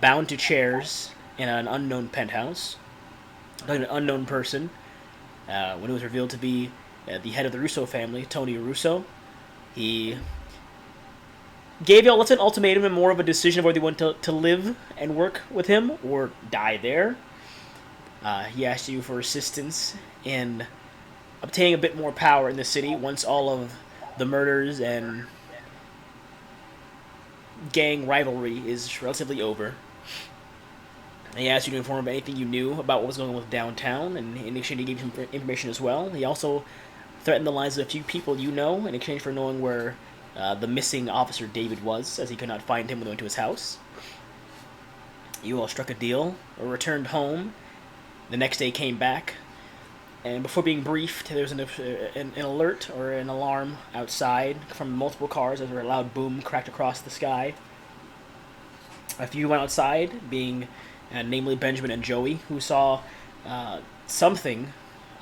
bound to chairs in an unknown penthouse, like an unknown person. When it was revealed to be the head of the Russo family, Tony Russo, he gave you all an ultimatum and more of a decision of whether you want to live and work with him or die there. He asked you for assistance in obtaining a bit more power in the city once all of the murders and gang rivalry is relatively over. He asked you to inform him of anything you knew about what was going on with downtown, and in exchange, he gave you some information as well. He also threatened the lives of a few people you know in exchange for knowing where the missing officer David was, as he could not find him when they went to his house. You all struck a deal, or returned home. The next day came back, and before being briefed, there was an alert or an alarm outside from multiple cars as a loud boom cracked across the sky. A few went outside, being namely Benjamin and Joey, who saw something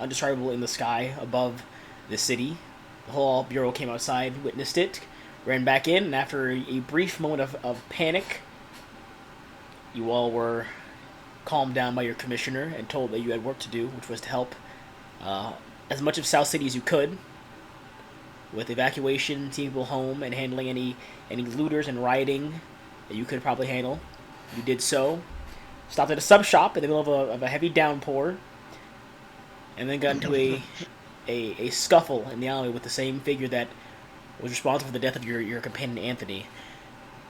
undescribable in the sky above the city. The whole bureau came outside, witnessed it, ran back in, and after a brief moment of panic, you all were calmed down by your commissioner and told that you had work to do, which was to help as much of South City as you could with evacuation, taking people home, and handling any looters and rioting that you could probably handle. You did so. Stopped at a sub shop in the middle of a heavy downpour, and then got into a scuffle in the alley with the same figure that was responsible for the death of your companion Anthony.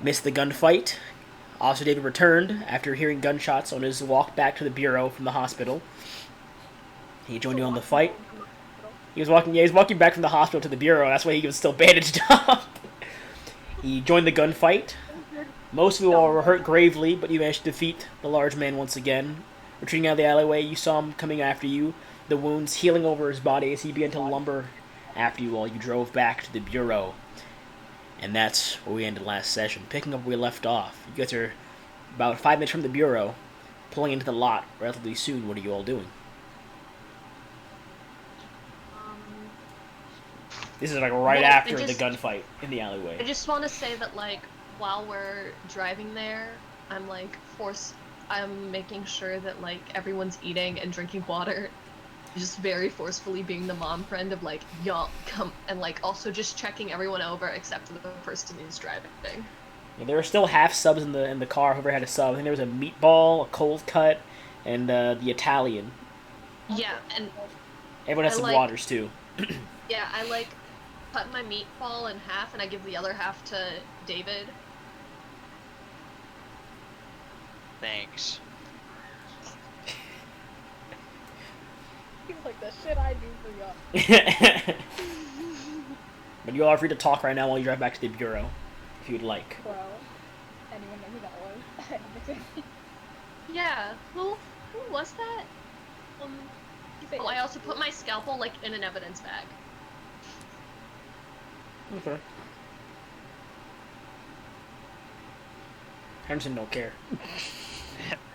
Missed the gunfight. Officer David returned after hearing gunshots on his walk back to the bureau from the hospital. He joined you on the fight. He was walking. Yeah, he was walking back from the hospital to the bureau. That's why he was still bandaged up. He joined the gunfight. Most of you all were hurt gravely, but you managed to defeat the large man once again. Retreating out of the alleyway, you saw him coming after you, the wounds healing over his body as he began to lumber after you while you drove back to the bureau. And that's where we ended last session. Picking up where we left off. You guys are about 5 minutes from the bureau, pulling into the lot relatively soon. What are you all doing? This is like right after the gunfight in the alleyway. I just want to say that, like, while we're driving there, I'm making sure that, like, everyone's eating and drinking water. Just very forcefully being the mom friend of, like, y'all come, and, like, also just checking everyone over except for the person who's driving. Yeah, there were still half subs in the car. Whoever had a sub, I think there was a meatball, a cold cut, and the Italian. Yeah, and everyone has some waters too. Yeah, I like cut my meatball in half, and I give the other half to David. Thanks. Seems like the shit I do for y'all. But you all are free to talk right now while you drive back to the bureau, if you'd like. Well, anyone know who that was? Yeah, who was that? Oh, I also put my scalpel, like, in an evidence bag. Okay. Henderson don't care.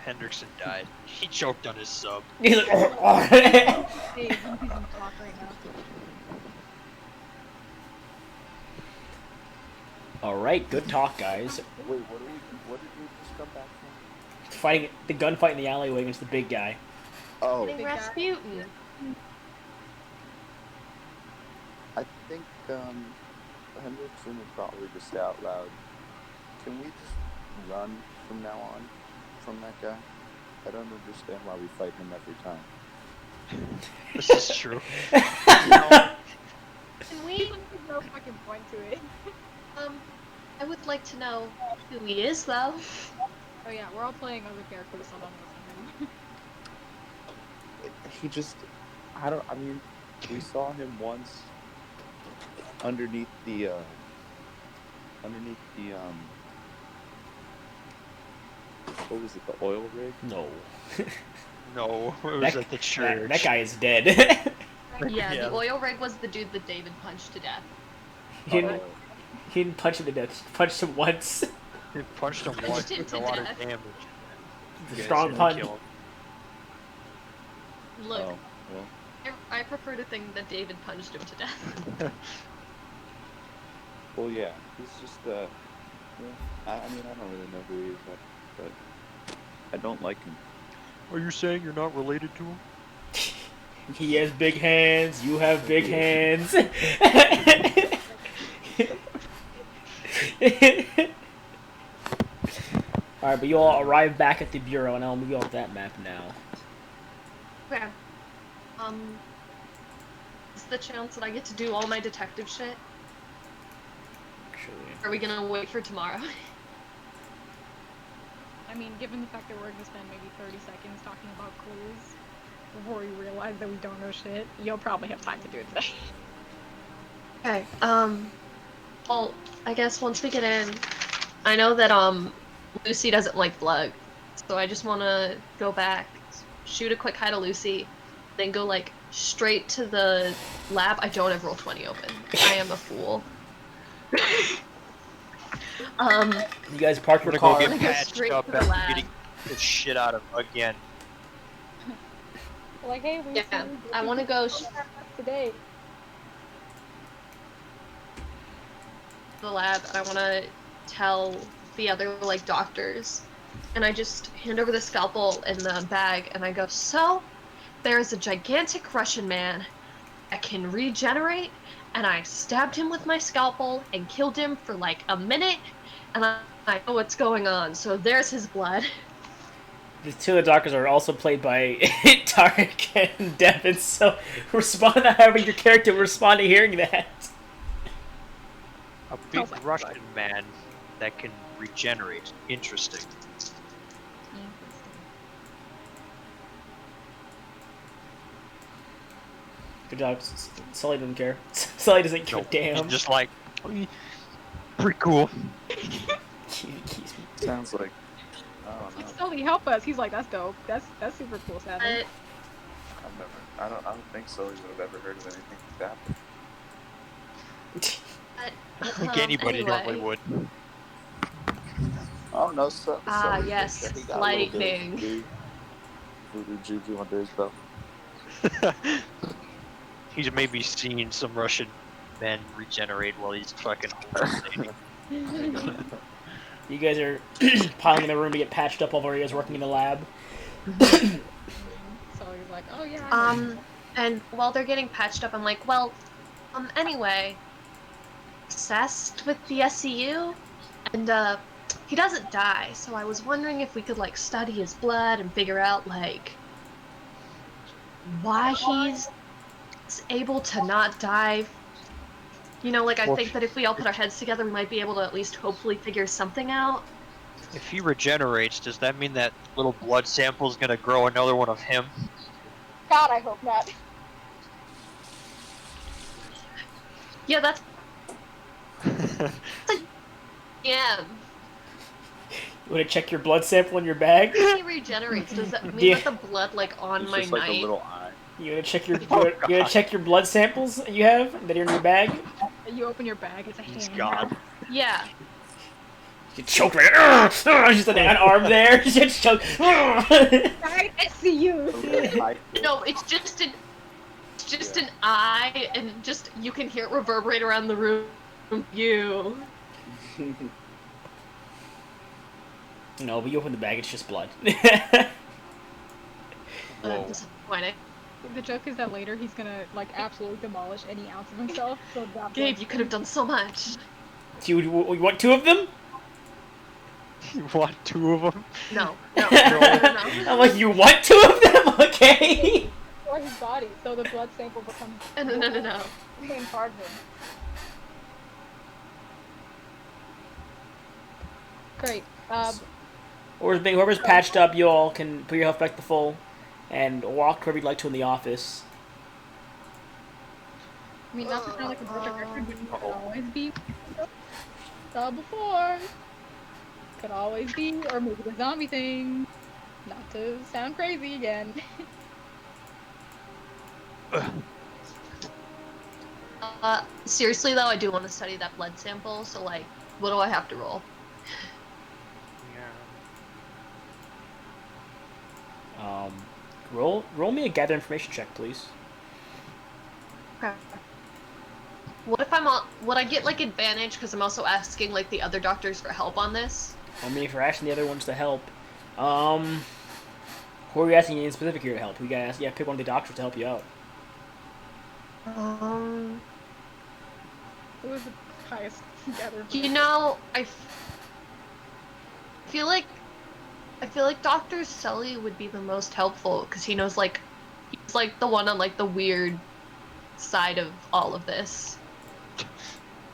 Hendrickson died. He choked on his sub. He's like, Hey, you can talk right now. Alright, good talk, guys. Wait, what did we just come back from? Fighting the gunfight in the alleyway against the big guy. Oh, Rasputin. I think Hendrickson would probably just say out loud, can we just run from now on from that guy? I don't understand why we fight him every time. This is true. Can we? There's no fucking point to it. I would like to know who he is, though. Oh yeah, we're all playing other characters, so don't listen to him. He just, I mean, we saw him once underneath the what was it, the oil rig? No. No, it was at the church. That guy is dead. Yeah, the oil rig was the dude that David punched to death. He didn't punch him to death. He punched him once. He punched him once him with to a lot of death. damage. The strong punch. Look, Oh, well. I prefer to think that David punched him to death. Well, yeah, he's just, I mean, I don't really know who he is, but don't like him. Are you saying you're not related to him? He has big hands. You have big hands. All right, but you all arrive back at the bureau, and I'll move you off that map now. Okay. Is the chance that I get to do all my detective shit? Actually, Are we gonna wait for tomorrow? I mean, given the fact that we're gonna spend maybe 30 seconds talking about clues before we realize that we don't know shit, you'll probably have time to do it today. Okay, well, I guess once we get in, I know that, Lucy doesn't like blood, so I just wanna go back, shoot a quick hi to Lucy, then go, like, straight to the lab. I don't have Roll20 open. I am a fool. you guys park your We're gonna car. go I'm get gonna go patched straight up to the after lab. getting the shit out of again. Like, hey, we Yeah, I wanna go today. the lab, and I want to tell the other like doctors, and I just hand over the scalpel in the bag, and I go, so there's a gigantic Russian man that can regenerate, and I stabbed him with my scalpel and killed him for like a minute, and I know what's going on, so there's his blood. The two of the doctors are also played by Tarek and Devin, so respond to however your character would respond to hearing that. A big Russian man that can regenerate. Interesting. Good job. Sully doesn't care. Sully doesn't give a damn. He's just like, pretty cool. Sounds like, I don't know. Sully, help us. He's like, that's dope. That's super cool, Savage. I don't think Sully would have ever heard of anything like that. I don't think anybody normally would. Oh no, so, Sully yes, thinks that he got a little bit of lightning. voodoo juju under his belt. He's maybe seen some Russian men regenerate while he's fucking hallucinating. You guys are piling in the room to get patched up while you guys working in the lab. Sully's like, oh yeah. And while they're getting patched up, I'm like, well, anyway, obsessed with the SCU, and he doesn't die, so I was wondering if we could like study his blood and figure out like why he's able to not die. You know, like I think that if we all put our heads together, we might be able to at least hopefully figure something out. If he regenerates, does that mean that little blood sample is gonna grow another one of him? God, I hope not. Yeah, that's yeah. You want to check your blood sample in your bag? If he regenerates, does that mean Yeah. that the blood like on It's my just like knife? a little eye. You want to check your Oh, you want to check your blood samples you have that are in your bag? You open your bag, it's a He's hand. gone. Yeah. You choke right. Just an arm there. Just choke. I see A you. little eye. No, it's just an eye, and just you can hear it reverberate around the room. You. No, but you open the bag, it's just blood. Whoa. Disappointing. The joke is that later he's gonna like absolutely demolish any ounce of himself. So that Gabe, you could have done so much. Do you want two of them? You want two of them? No, no, I'm like, you want two of them? Okay. or his body, so the blood sample becomes no. the main part of him. Great. Whoever's patched up, you all can put your health back to full and walk wherever you'd like to in the office. I mean, not to sound like a broken record, but you could always be. Saw before. Could always be, or maybe the zombie thing. Not to sound crazy again. Seriously though, I do want to study that blood sample. So like, what do I have to roll? Roll me a gather information check, please. Okay. What if would I get like advantage because I'm also asking like the other doctors for help on this? I mean, if you're asking the other ones to help, Who are you asking in specific here to help? We gotta ask, pick one of the doctors to help you out. Who is the highest gatherer? You know, feel like I feel like Dr. Sully would be the most helpful because he knows like he's like the one on like the weird side of all of this.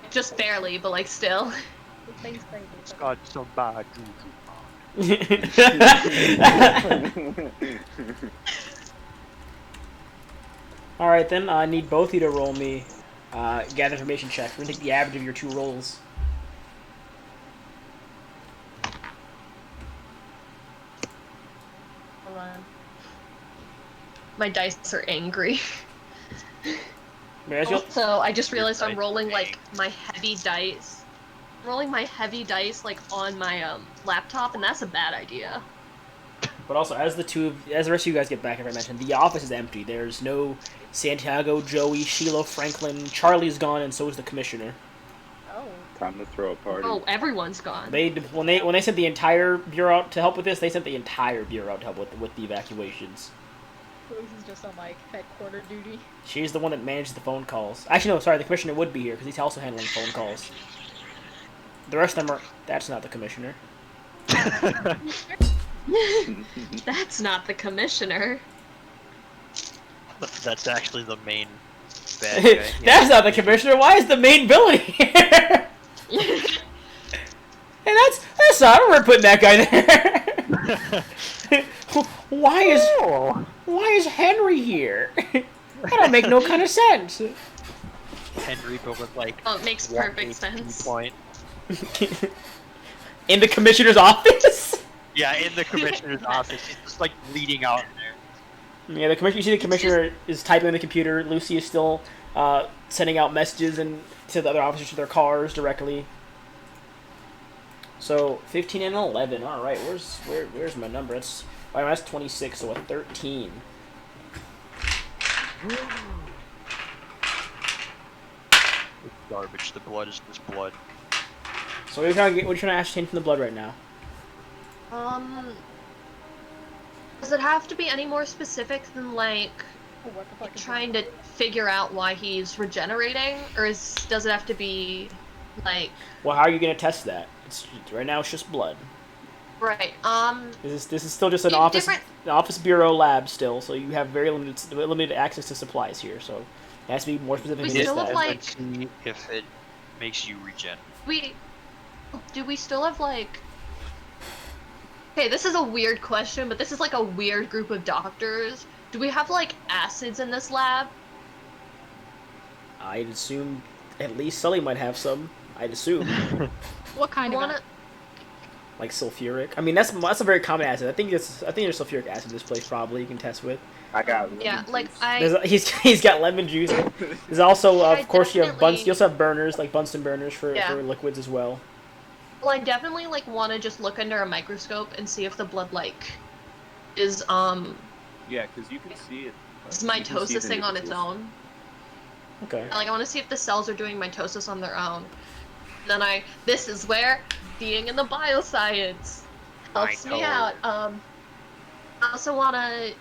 Just barely, but like still. This thing's crazy. It's got some bad juju. Alright then, I need both of you to roll me gather information check. We're gonna take the average of your two rolls. Hold on. My dice are angry. Also, I just realized I'm rolling like my heavy dice. I'm rolling my heavy dice like on my laptop, and that's a bad idea. But also, as the rest of you guys get back, as I mentioned, the office is empty. There's no Santiago, Joey, Sheila, Franklin. Charlie's gone, and so is the commissioner. Oh. Time to throw a party. Oh, everyone's gone. When they sent the entire bureau out to help with this, they sent the entire bureau out to help with the evacuations. This is just on like headquarter duty. She's the one that manages the phone calls. Actually, no, sorry, the commissioner would be here because he's also handling phone calls. The rest of them are. That's not the commissioner. That's not the commissioner. That's actually the main bad guy. Yeah. That's not the commissioner. Why is the main villain here? And that's not. We're putting that guy there. Why is Henry here? That don't make no kind of sense. Henry, but with like. Oh, it makes perfect sense. Point. In the commissioner's office? Yeah, in the commissioner's office. He's just like bleeding out in there. Yeah, the commissioner. You see, the commissioner is typing on the computer. Lucy is still sending out messages and to the other officers to their cars directly. So 15 and 11. All right, where's my number? That's 26. So a 13. It's garbage. The blood is just blood. So what are you trying to ascertain from the blood right now? Does it have to be any more specific than like Oh, what the fuck is trying to figure out why he's regenerating, or does it have to be like? Well, how are you gonna test that? Right now it's just blood. Right. This is still just an office bureau lab still, so you have very limited access to supplies here. So it has to be more specific We than still that. have, like- See if it makes you regen. Do we still have like? Okay, this is a weird question, but this is like a weird group of doctors. Do we have like acids in this lab? I'd assume at least Sully might have some. I'd assume. What kind of? Like sulfuric. I mean, that's a very common acid. I think there's sulfuric acid in this place probably you can test with. I got lemon Yeah, like juice. He's got lemon juice. There's also I of course you definitely- also have burners like Bunsen burners for liquids as well. Well, I definitely like want to just look under a microscope and see if the blood like is Yeah, because you can see it. is You can see the mitosising on its individuals. own. Okay. Like I want to see if the cells are doing mitosis on their own. Then this is where being in the bioscience helps me out. I also want to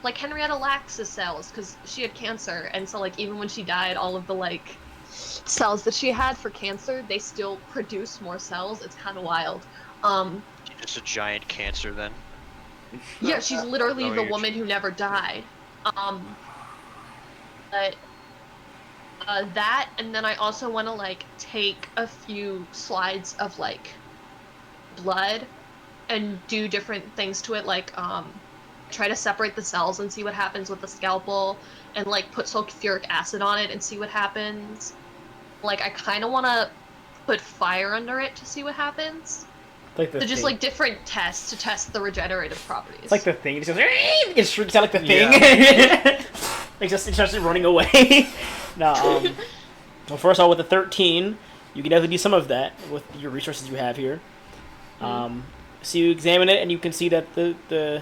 like Henrietta Lax's cells because she had cancer, and so like even when she died, all of the like cells that she had for cancer, they still produce more cells. It's kind of wild. She's just a giant cancer then. Yeah, she's literally No, the you're woman who never died. But that, and then I also want to like take a few slides of like blood and do different things to it, like try to separate the cells and see what happens with the scalpel, and like put sulfuric acid on it and see what happens. Like I kind of want to put fire under it to see what happens. Like the So just thing. like different tests to test the regenerative properties. It's like the thing. It just goes. It shrieks out like the thing. It starts running away. No. Well, first of all, with the 13, you can definitely do some of that with your resources you have here. So you examine it, and you can see that the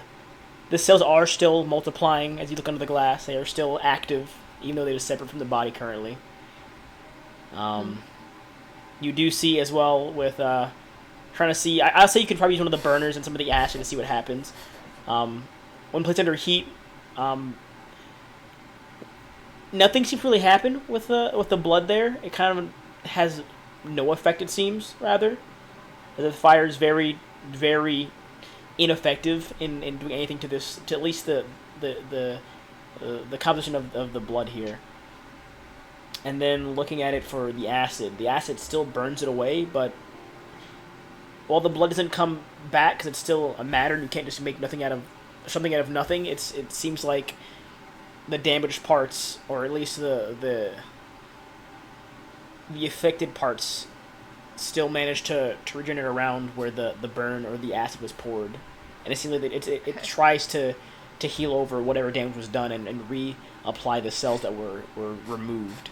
cells are still multiplying as you look under the glass. They are still active, even though they're separate from the body currently. You do see as well with trying to see. I'll say you could probably use one of the burners and some of the acid to see what happens. When placed under heat, nothing seems to really happen with the blood there. It kind of has no effect. It seems rather. The fire is very, very ineffective in doing anything to this, to at least the composition of the blood here. And then looking at it for the acid still burns it away, but while the blood doesn't come back because it's still a matter and you can't just make nothing out of something out of nothing, it seems like the damaged parts, or at least the affected parts, still manage to regenerate around where the burn or the acid was poured, and it seems like it tries to heal over whatever damage was done and reapply the cells that were removed.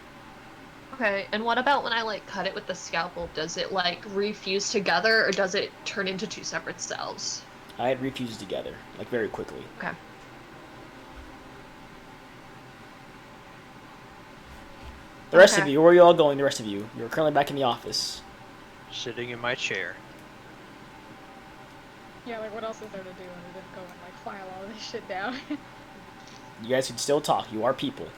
Okay, and what about when I like cut it with the scalpel? Does it like refuse together, or does it turn into two separate cells? It refuses together, like very quickly. Okay. The rest of you, where are you all going? The rest of you, you're currently back in the office. Sitting in my chair. Yeah, like what else is there to do other than go and like file all this shit down? You guys can still talk. You are people.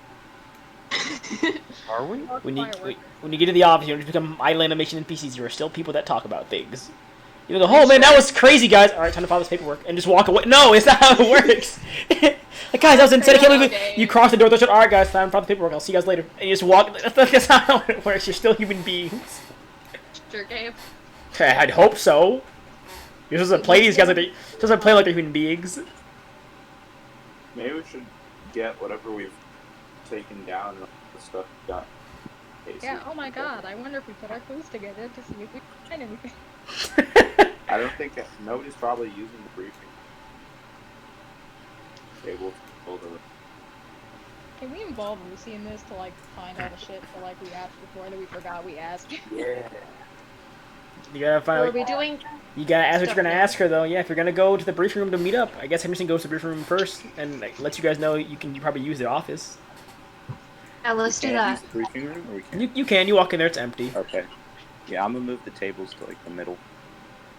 Are we? When you get to the office, you don't just become idle animation NPCs. You are still people that talk about things. You know, oh man, that was crazy, guys. All right, time to file this paperwork and just walk away. No, it's not how it works. Like, guys, I was insane. I can't believe it. You cross the door. All right, guys, time to file the paperwork. I'll see you guys later. And you just walk. That's not how it works. You're still human beings. Sure, Gabe. I'd hope so. You're supposed to play these guys like they're human beings. Maybe we should get whatever we've taken down and all the stuff we got. Yeah, oh my god, I wonder if we put our clues together to see if we can find anything. I don't think nobody's probably using the briefing table. Can we involve Lucy in this to like find all the shit that like we asked before that we forgot we asked? Yeah. You gotta find. What are we doing? You gotta ask what you're gonna ask her, though. Yeah, if you're gonna go to the briefing room to meet up, I guess Henderson goes to the briefing room first and like, lets you guys know you probably use their office. Yeah, let's do Use that. the briefing room, or we can't? You can. You walk in there, it's empty. Okay. Yeah, I'm gonna move the tables to like the middle,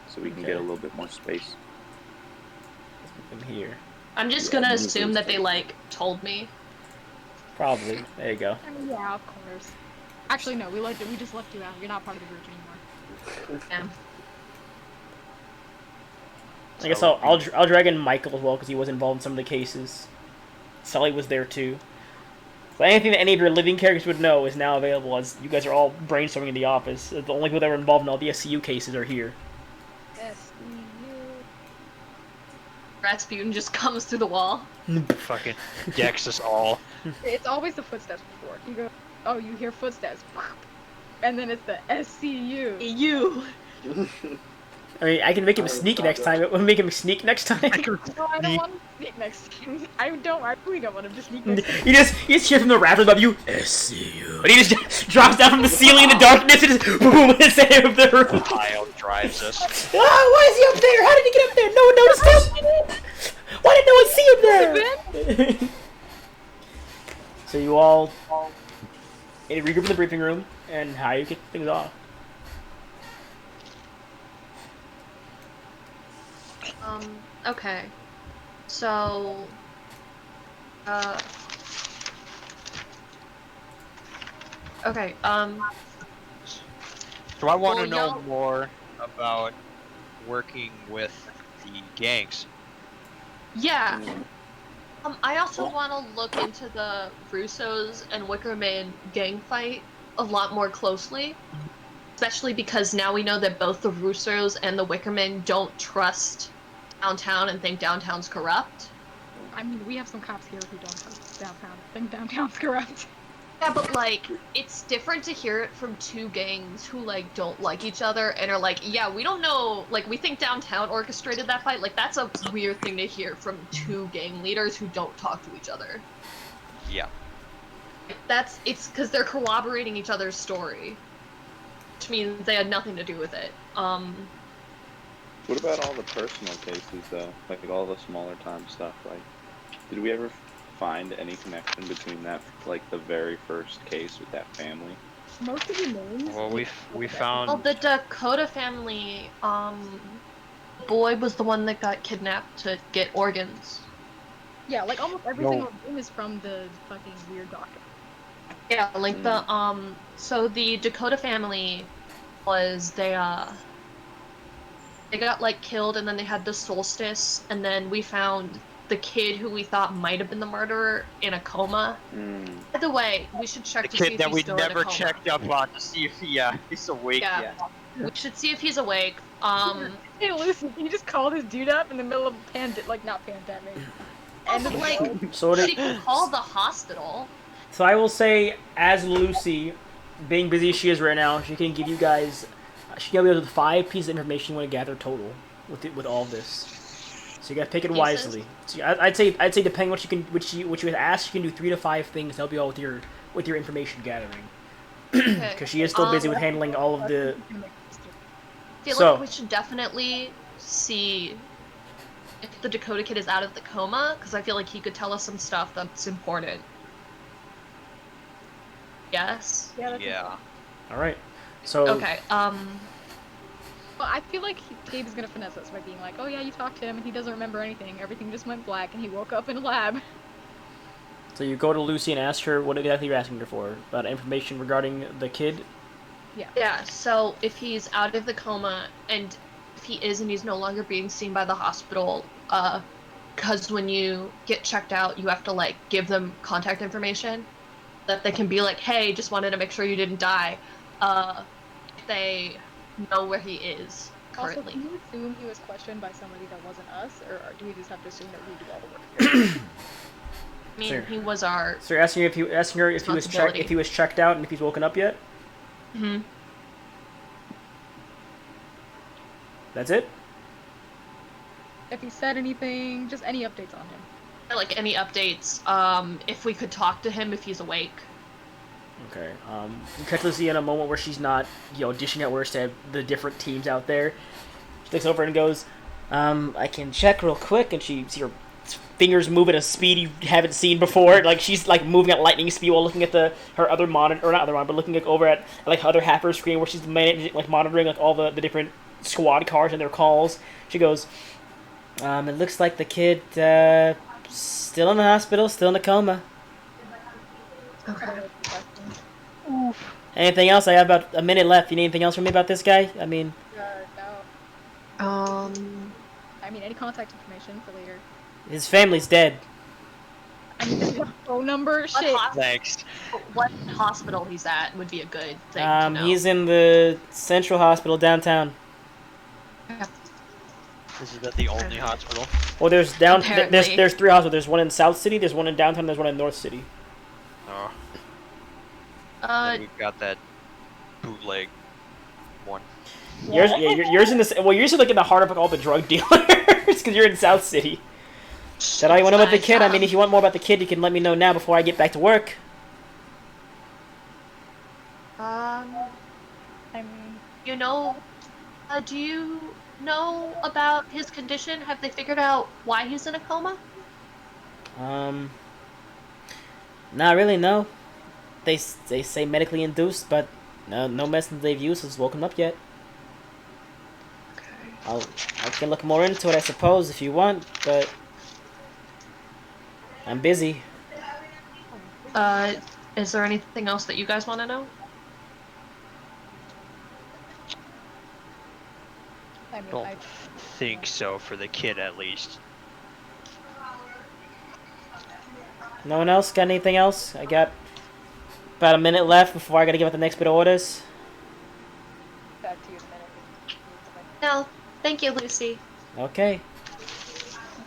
so we can get a little bit more space. In here, I'm just gonna assume that they like told me. probably. There you go. I mean, yeah, of course. Actually, no, we just left you out. You're not part of the group anymore. Yeah. I guess I'll drag in Michael as well because he was involved in some of the cases. Sully was there too. So anything that any of your living characters would know is now available as you guys are all brainstorming in the office. The only people that were involved in all the SCU cases are here. SCU. Rasputin just comes through the wall. Fucking decks us all. It's always the footsteps before. You go, oh, you hear footsteps. And then it's the SCU. You. I mean, I can make him sneak next time. We'll make him sneak next time. No, I don't want him to sneak next time. I really don't want him to sneak next time. You just hear from the rafters above you, SCU. And he just drops down from the ceiling in the darkness and just boom in the center of the room. Kyle drives us. Ah, why is he up there? How did he get up there? No one noticed him. Why did no one see him there? So you all regroup in the briefing room, and how you kick things off. Okay. So, okay, So I want to Well, know y'all- more about working with the gangs. yeah. I also want to look into the Russos and Wickerman gang fight a lot more closely. Especially because now we know that both the Russos and the Wickerman don't trust downtown and think downtown's corrupt. I mean, we have some cops here who don't trust downtown. Think downtown's corrupt. Yeah, but like, it's different to hear it from two gangs who like don't like each other and are like, yeah, we don't know, like we think downtown orchestrated that fight. Like that's a weird thing to hear from two gang leaders who don't talk to each other. Yeah. It's because they're corroborating each other's story, which means they had nothing to do with it. What about all the personal cases, though? Like all the smaller time stuff. Like, did we ever find any connection between that, like the very first case with that family, Most of the names. Well, we Well, found. the Dakota family, boy was the one that got kidnapped to get organs. Yeah, like almost every No. single name is from the fucking weird doctor. Yeah, like so the Dakota family was they got like killed and then they had the solstice and then we found the kid who we thought might have been the murderer in a coma. By the way, we should check The to see kid if that he's we still in a never coma. checked up on to see if he's awake Yeah. yet. We should see if he's awake. Hey, listen, you just called his dude up in the middle of not pandemic. And like, So she could call the hospital. So I will say, as Lucy, being busy as she is right now, she can give you guys. She can give you 5 pieces of information you want to gather total with all of this. So you gotta pick it Pieces? wisely. So I'd say depending what you can what you would ask, you can do 3 to 5 things to help you all with your information gathering. Because she is still busy with handling all of the. I feel So- like we should definitely see if the Dakota kid is out of the coma, because I feel like he could tell us some stuff that's important. Yes? Yeah. All right. So Okay, Well, I feel like Gabe is gonna finesse us by being like, "Oh yeah, you talked to him, and he doesn't remember anything. Everything just went black, and he woke up in a lab." So you go to Lucy and ask her what exactly you're asking her for about information regarding the kid. yeah, so if he's out of the coma, and if he is and he's no longer being seen by the hospital, because when you get checked out, you have to, like, give them contact information that they can be like, hey, just wanted to make sure you didn't die. They know where he is Also, currently. can you assume he was questioned by somebody that wasn't us, or do we just have to assume that he did all the work here? I mean, Sure. he was our. So you're asking her if he was checked out and if he's woken up yet. Hmm. That's it. If he said anything, just any updates on him. Like any updates, if we could talk to him if he's awake. Okay. You catch Lucy in a moment where she's not, dishing out words to the different teams out there. She looks over and goes, I can check real quick, and she see her fingers move at a speed you haven't seen before. Like she's like moving at lightning speed while looking at her other monitor, or not other monitor, but looking over at like other half her screen where she's monitoring like all the different squad cars and their calls. She goes, it looks like the kid still in the hospital, still in a coma. Okay. Anything else? I have about a minute left. You need anything else from me about this guy? I mean, No. Um. I mean, any contact information for later. his family's dead. I mean, his phone number, shit. Thanks. What hospital he's at would be a good thing to know. He's in the Central Hospital downtown. Is that the only hospital? Well, there's Apparently. there's 3 hospitals. There's one in South City, there's one in downtown, there's one in North City. Oh. Uh, Then we've got that bootleg one. Yours in this. Well, you're usually like in the heart of like all the drug dealers because you're in South City. Did I want to know about the kid? I mean, if you want more about the kid, you can let me know now before I get back to work. I mean, You know, do you know about his condition? Have they figured out why he's in a coma? Not really. No. They say medically induced, but no medicine they've used has woken up yet. Okay. I can look more into it, I suppose, if you want, but I'm busy. Is there anything else that you guys want to know? I mean, Don't think so for the kid, at least. No one else got anything else? I got about a minute left before I gotta give out the next bit of orders. back to you in a minute. No, thank you, Lucy. Okay.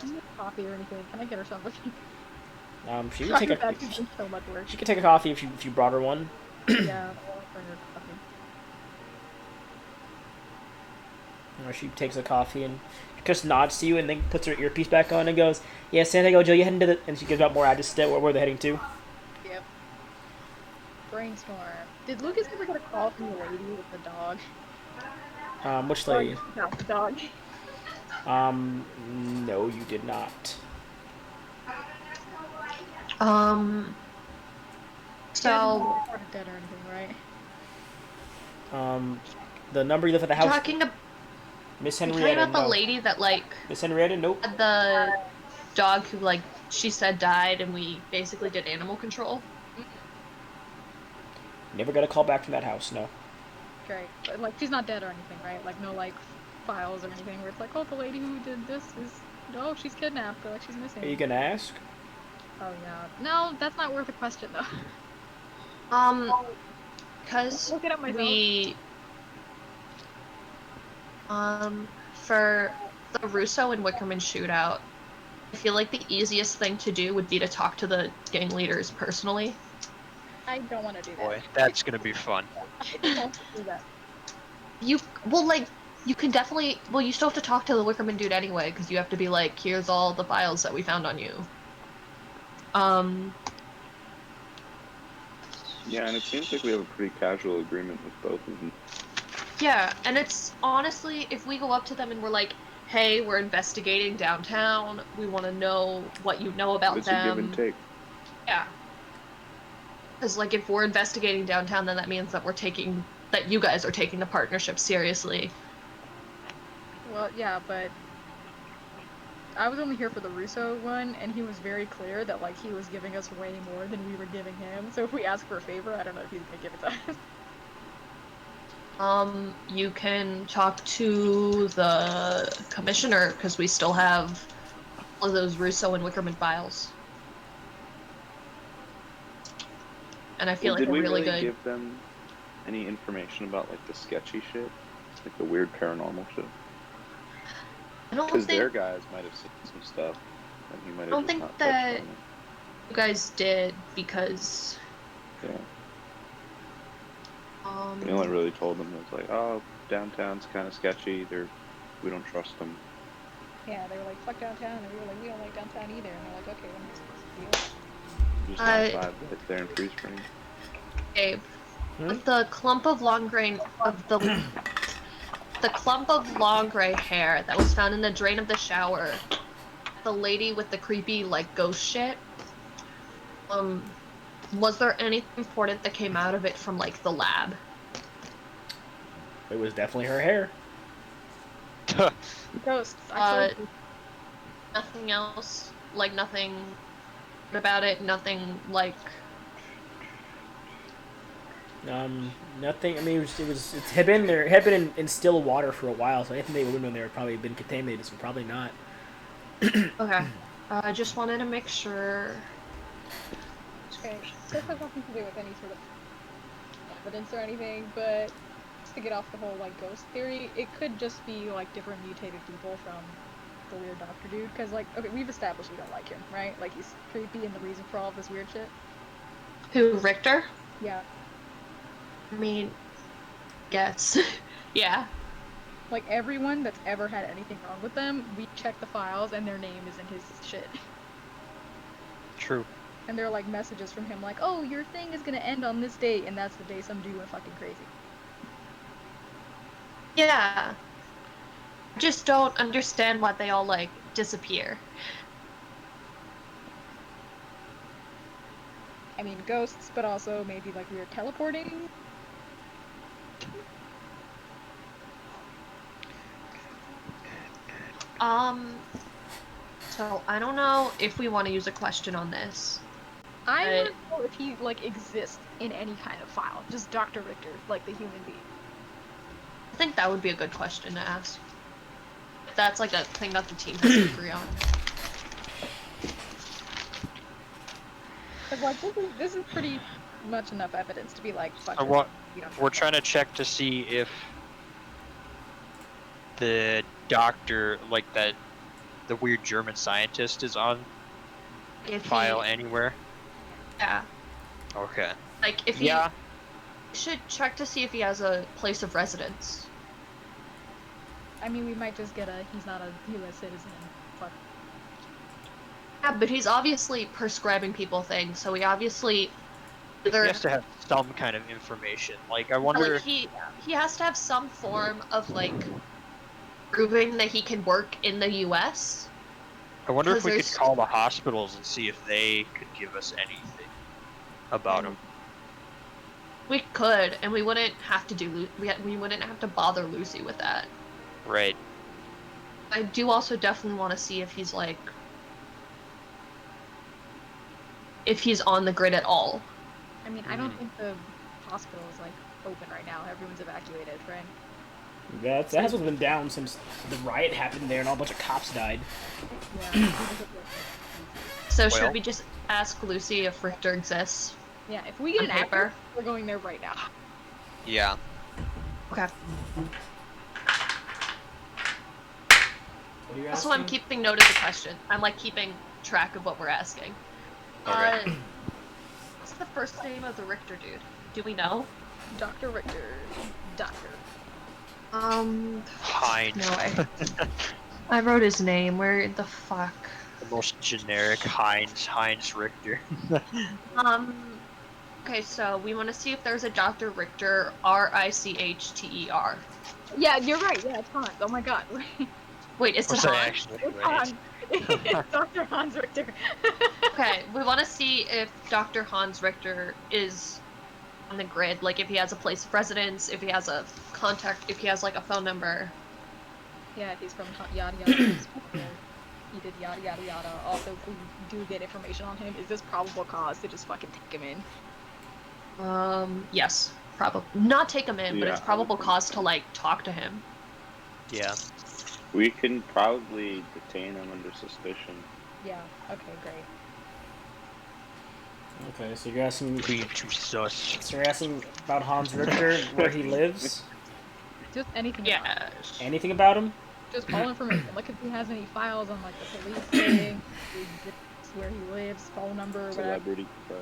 Do you need coffee or anything? Can I get her something? She can take a That is so much work. she can take a coffee if you brought her one. Yeah, I'll bring her coffee. Or she takes a coffee and just nods to you and then puts her earpiece back on and goes, "Yeah, Santiago, Joe, you heading to the..." And she gives out more address to where they're heading to. Yep. Brainstorm. Did Lucas ever get a call from the lady with the dog? Which lady? No, the dog. No, you did not. So, Not dead or anything, right? The number you left at the You're house, talking, Miss you're talking Henrietta. about the No, lady that like Miss Henrietta. Nope. had the dog who like she said died, and we basically did animal control. Never got a call back from that house. No. Great. But, like, she's not dead or anything, right? Like, no, like, files or anything where it's like, oh, the lady who did this is, oh, she's kidnapped, or like, she's missing. Are you gonna ask? Oh, yeah. No, that's not worth a question, though. Because Look it up myself. we, for the Russo and Wickerman shootout, I feel like the easiest thing to do would be to talk to the gang leaders personally. I don't want to do that. Boy, that's gonna be fun. I don't want to do that. You can definitely. Well, you still have to talk to the Wickerman dude anyway, because you have to be like, here's all the files that we found on you. Yeah, and it seems like we have a pretty casual agreement with both of them. Yeah, and it's honestly, if we go up to them and we're like, hey, we're investigating downtown, we want to know what you know about It's them. a give and take. Yeah. Because, like, if we're investigating downtown, then that means that that you guys are taking the partnership seriously. Well, yeah, but I was only here for the Russo one, and he was very clear that, like, he was giving us way more than we were giving him. So if we ask for a favor, I don't know if he's gonna give it to us. You can talk to the commissioner, because we still have all of those Russo and Wickerman files. And I feel like Did we're we really good. give them any information about like the sketchy shit, like the weird paranormal shit? I don't Because think their guys might have seen some stuff, and he might have I don't just think not that touched on it. you guys did, because Yeah. We only really told them it was like, oh, downtown's kind of sketchy. We don't trust them. Yeah, they were like, fuck downtown, and we were like, we don't like downtown either. And they're like, okay, let me just deal. Just high five right there in freeze frame. Gabe, with the clump of long gray the clump of long gray hair that was found in the drain of the shower, the lady with the creepy like ghost shit, was there anything important that came out of it from like the lab? It was definitely her hair. Ghosts. I told you. Nothing else, like nothing about it, nothing like. Nothing. I mean, it had been there. It had been in still water for a while, so anything they would have known there had probably been contaminated. So probably not. Okay, I just wanted to make sure. Okay, this has nothing to do with any sort of evidence or anything, but just to get off the whole like ghost theory, it could just be like different mutated people from the weird doctor dude. Because like, okay, we've established we don't like him, right? Like he's creepy and the reason for all of this weird shit. Who, Richter? Yeah. I mean, yes. Yeah. Like everyone that's ever had anything wrong with them, we check the files and their name is in his shit. True. And there are like messages from him like, oh, your thing is gonna end on this date, and that's the day some dude went fucking crazy. Yeah. Just don't understand why they all like disappear. I mean, ghosts, but also maybe like weird teleporting. So I don't know if we want to use a question on this. I want to know if he like exists in any kind of file, just Dr. Richter, like the human being. I think that would be a good question to ask. That's like a thing that the team has to agree on. Cause like this is pretty much enough evidence to be like, fuck. We're trying to check to see if the doctor, like the weird German scientist, is on file anywhere. Yeah. Okay. Like if he should check to see if he has a place of residence. I mean, we might just get he's not a U.S. citizen. Fuck. Yeah, but he's obviously prescribing people things, so he obviously He has to have some kind of information. Like, I wonder. Like he has to have some form of like proving that he can work in the U.S. I wonder if we could call the hospitals and see if they could give us anything about him. We could, and we wouldn't have to we wouldn't have to bother Lucy with that. Right. I do also definitely want to see if he's like, if he's on the grid at all. I mean, I don't think the hospital is like open right now. Everyone's evacuated, right? That has been down since the riot happened there and a bunch of cops died. Yeah. So should we just ask Lucy if Richter exists? Yeah, if we get On an paper? actor, we're going there right now. Yeah. Okay. What are you Also, I'm asking? keeping note of the question. I'm like keeping track of what we're asking. Okay. What's the first name of the Richter dude? Do we know? Dr. Richter. Doctor. Hines. No way. I wrote his name. Where the fuck? The most generic Heinz Richter. Okay, so we want to see if there's a Dr. Richter, Richter. Yeah, you're right. Yeah, it's Hans. Oh my god. Wait, is it Was I Hans? actually It's right? Hans. It's Dr. Hans Richter. Okay, we want to see if Dr. Hans Richter is on the grid, like if he has a place of residence, if he has a contact, if he has like a phone number. Yeah, he's from yada yada. He did yada yada yada. Also, if we do get information on him, is this probable cause to just fucking take him in? Yes, probably not take him in, but it's Yeah, I probable would think cause so. to like talk to him. Yeah. We can probably detain him under suspicion. Yeah. Okay, great. Okay, so you're asking. Being too sus. So you're asking about Hans Richter, where he lives, Just anything. About him. Yes. anything about him. Just all information. Like if he has any files on like the police thing, where he lives, phone number, whatever. Celebrity crush.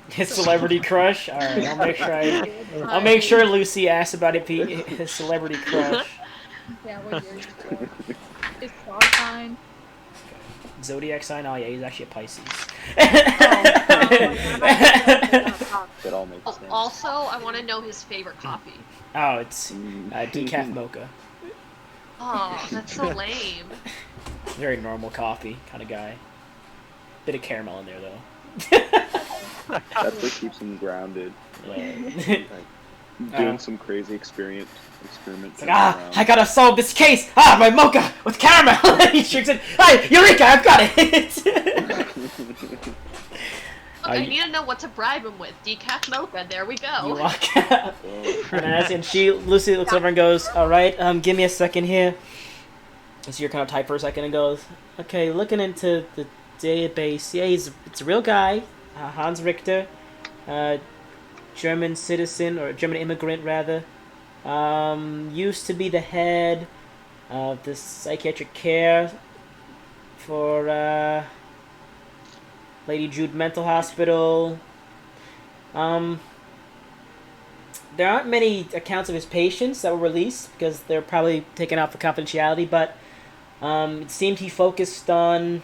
His celebrity crush. All right, I'll make sure Lucy asks about it. His celebrity crush. Yeah, what year he's born. His star sign. Zodiac sign. Oh yeah, he's actually a Pisces. That all makes sense. Also, I want to know his favorite coffee. Oh, it's decaf mocha. Oh, that's so lame. Very normal coffee kind of guy. Bit of caramel in there though. That's what keeps him grounded. Right. Like, doing some crazy experiment. It's like, I gotta solve this case! My mocha with caramel! He drinks it. Hey, Eureka, I've got it! Look, I need to know what to bribe him with. Decaf mocha, there we You go. walk out. And Lucy looks over and goes, alright, give me a second here. And so you're kind of type for a second and goes, okay, looking into the database. Yeah, it's a real guy. Hans Richter. German citizen, or German immigrant rather. Used to be the head of the psychiatric care for Lady Jude Mental Hospital. There aren't many accounts of his patients that were released because they're probably taken out for confidentiality, but it seemed he focused on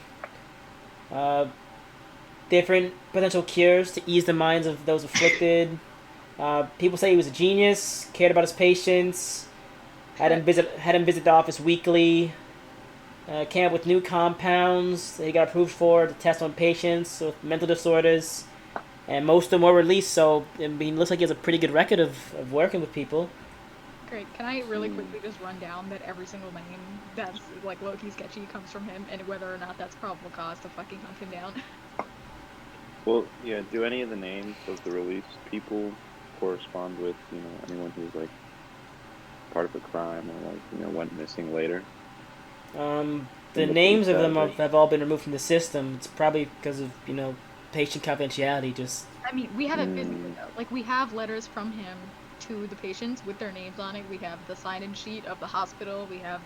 different potential cures to ease the minds of those afflicted. People say he was a genius, cared about his patients, had him visit the office weekly, came up with new compounds that he got approved for to test on patients with mental disorders, and most of them were released, so I mean, it looks like he has a pretty good record of working with people. Great. Can I really quickly just run down that every single name that's like low-key sketchy comes from him, and whether or not that's probable cause to fucking hunt him down? Well, yeah. Do any of the names of the released people correspond with anyone who's like part of a crime or like went missing later? The the names of them database. have all been removed from the system. It's probably because of patient confidentiality. Just I mean, we have it physically though. Like we have letters from him to the patients with their names on it. We have the sign-in sheet of the hospital. We have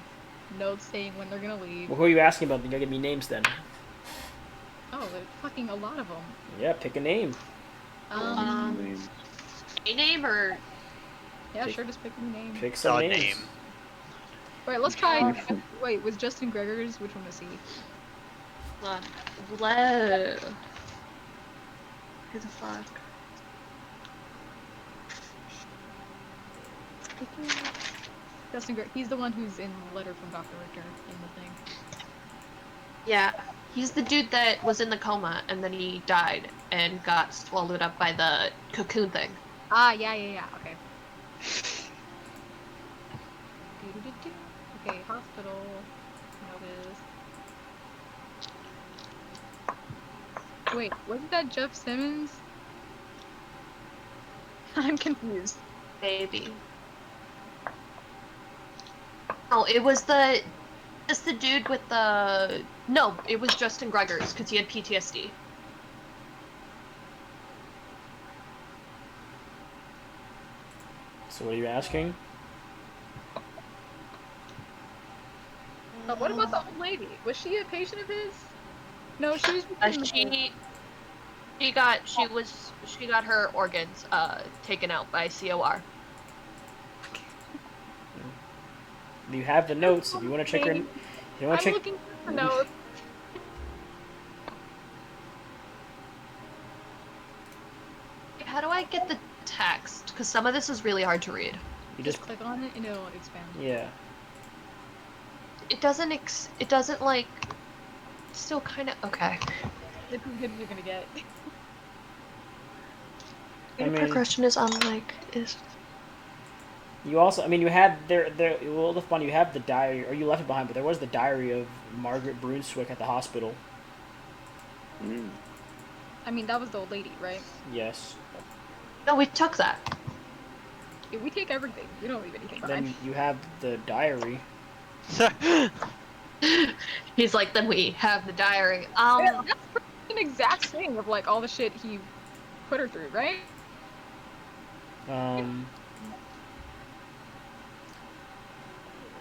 notes saying when they're gonna leave. well, who are you asking about? You gotta give me names then. Oh, there's fucking a lot of them. Yeah, pick a name. Names. A name or Yeah, sure, just pick a name. Pick some names. Name. Wait, let's try. Wait, was Justin Gregor's? Which one was he? Le. Who the fuck? Justin Gregor. He's the one who's in the letter from Dr. Richter in the thing. Yeah, he's the dude that was in the coma and then he died and got swallowed up by the cocoon thing. Ah, yeah. Okay. Do-do-do-do. Okay, hospital. Notice. Wait, wasn't that Jeff Simmons? I'm confused. Maybe. No, it was just the dude with the. No, it was Justin Gregors because he had PTSD. So what are you asking? What about the old lady? Was she a patient of his? No, she was. She got her organs taken out by COR. You have the notes if you want to check her. I'm check. looking for notes. How do I get the text? Because some of this is really hard to read. You Just click on it and it'll expand. Yeah. It doesn't like. Still kind of okay. Look how good you're gonna get. Progression is unlike is. You also, I mean, you had well, the fun, you have the diary, or you left it behind, but there was the diary of Margaret Brunswick at the hospital. Mm. I mean, that was the old lady, right? Yes. No, we took that. Yeah, we take everything. We don't leave anything behind. Then you have the diary. He's like, then we have the diary. Yeah, that's an exact thing of like all the shit he put her through, right?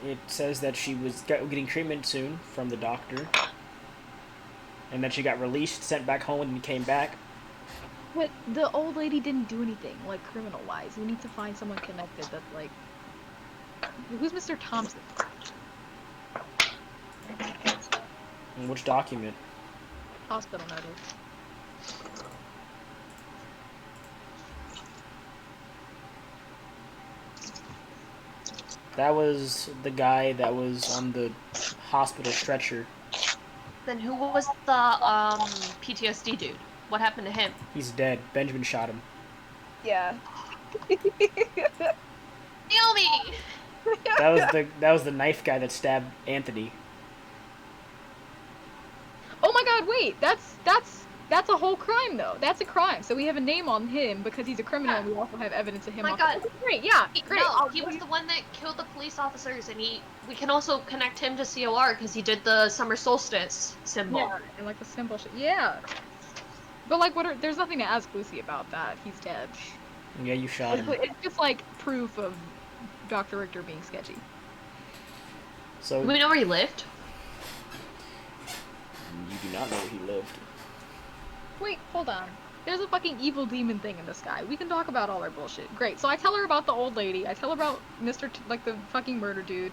It says that she was getting treatment soon from the doctor, and then she got released, sent back home, and came back. But the old lady didn't do anything, like, criminal-wise. We need to find someone connected that, like... Who's Mr. Thompson? In which document? Hospital notice. That was the guy that was on the hospital stretcher. Then who was the PTSD dude? What happened to him? He's dead. Benjamin shot him. Yeah. Naomi! That was the knife guy that stabbed Anthony. Oh my god, wait! That's a whole crime, though. That's a crime. So we have a name on him because he's a criminal, and we also have evidence of him. My god. Great, yeah, great. No, he was the one that killed the police officers, and we can also connect him to COR because he did the summer solstice symbol. Yeah, and like the symbol shit. Yeah. But like, there's nothing to ask Lucy about that. He's dead. Yeah, you shot him. It's just like proof of Dr. Richter being sketchy. So do we know where he lived? You do not know where he lived. Wait, hold on. There's a fucking evil demon thing in the sky. We can talk about all our bullshit. Great. So I tell her about the old lady. I tell her about like the fucking murder dude.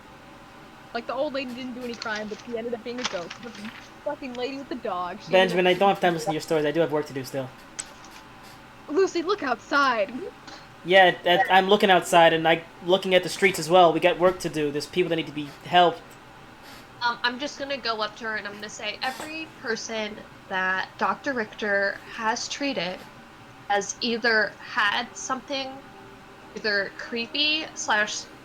Like the old lady didn't do any crime, but she ended up being a ghost. The fucking lady with the dog. Benjamin, I don't have time to listen to your stories. I do have work to do still. Lucy, look outside. Yeah, I'm looking outside and I'm looking at the streets as well. We got work to do. There's people that need to be helped. I'm just gonna go up to her and I'm gonna say every person that Dr. Richter has treated has either had something either creepy /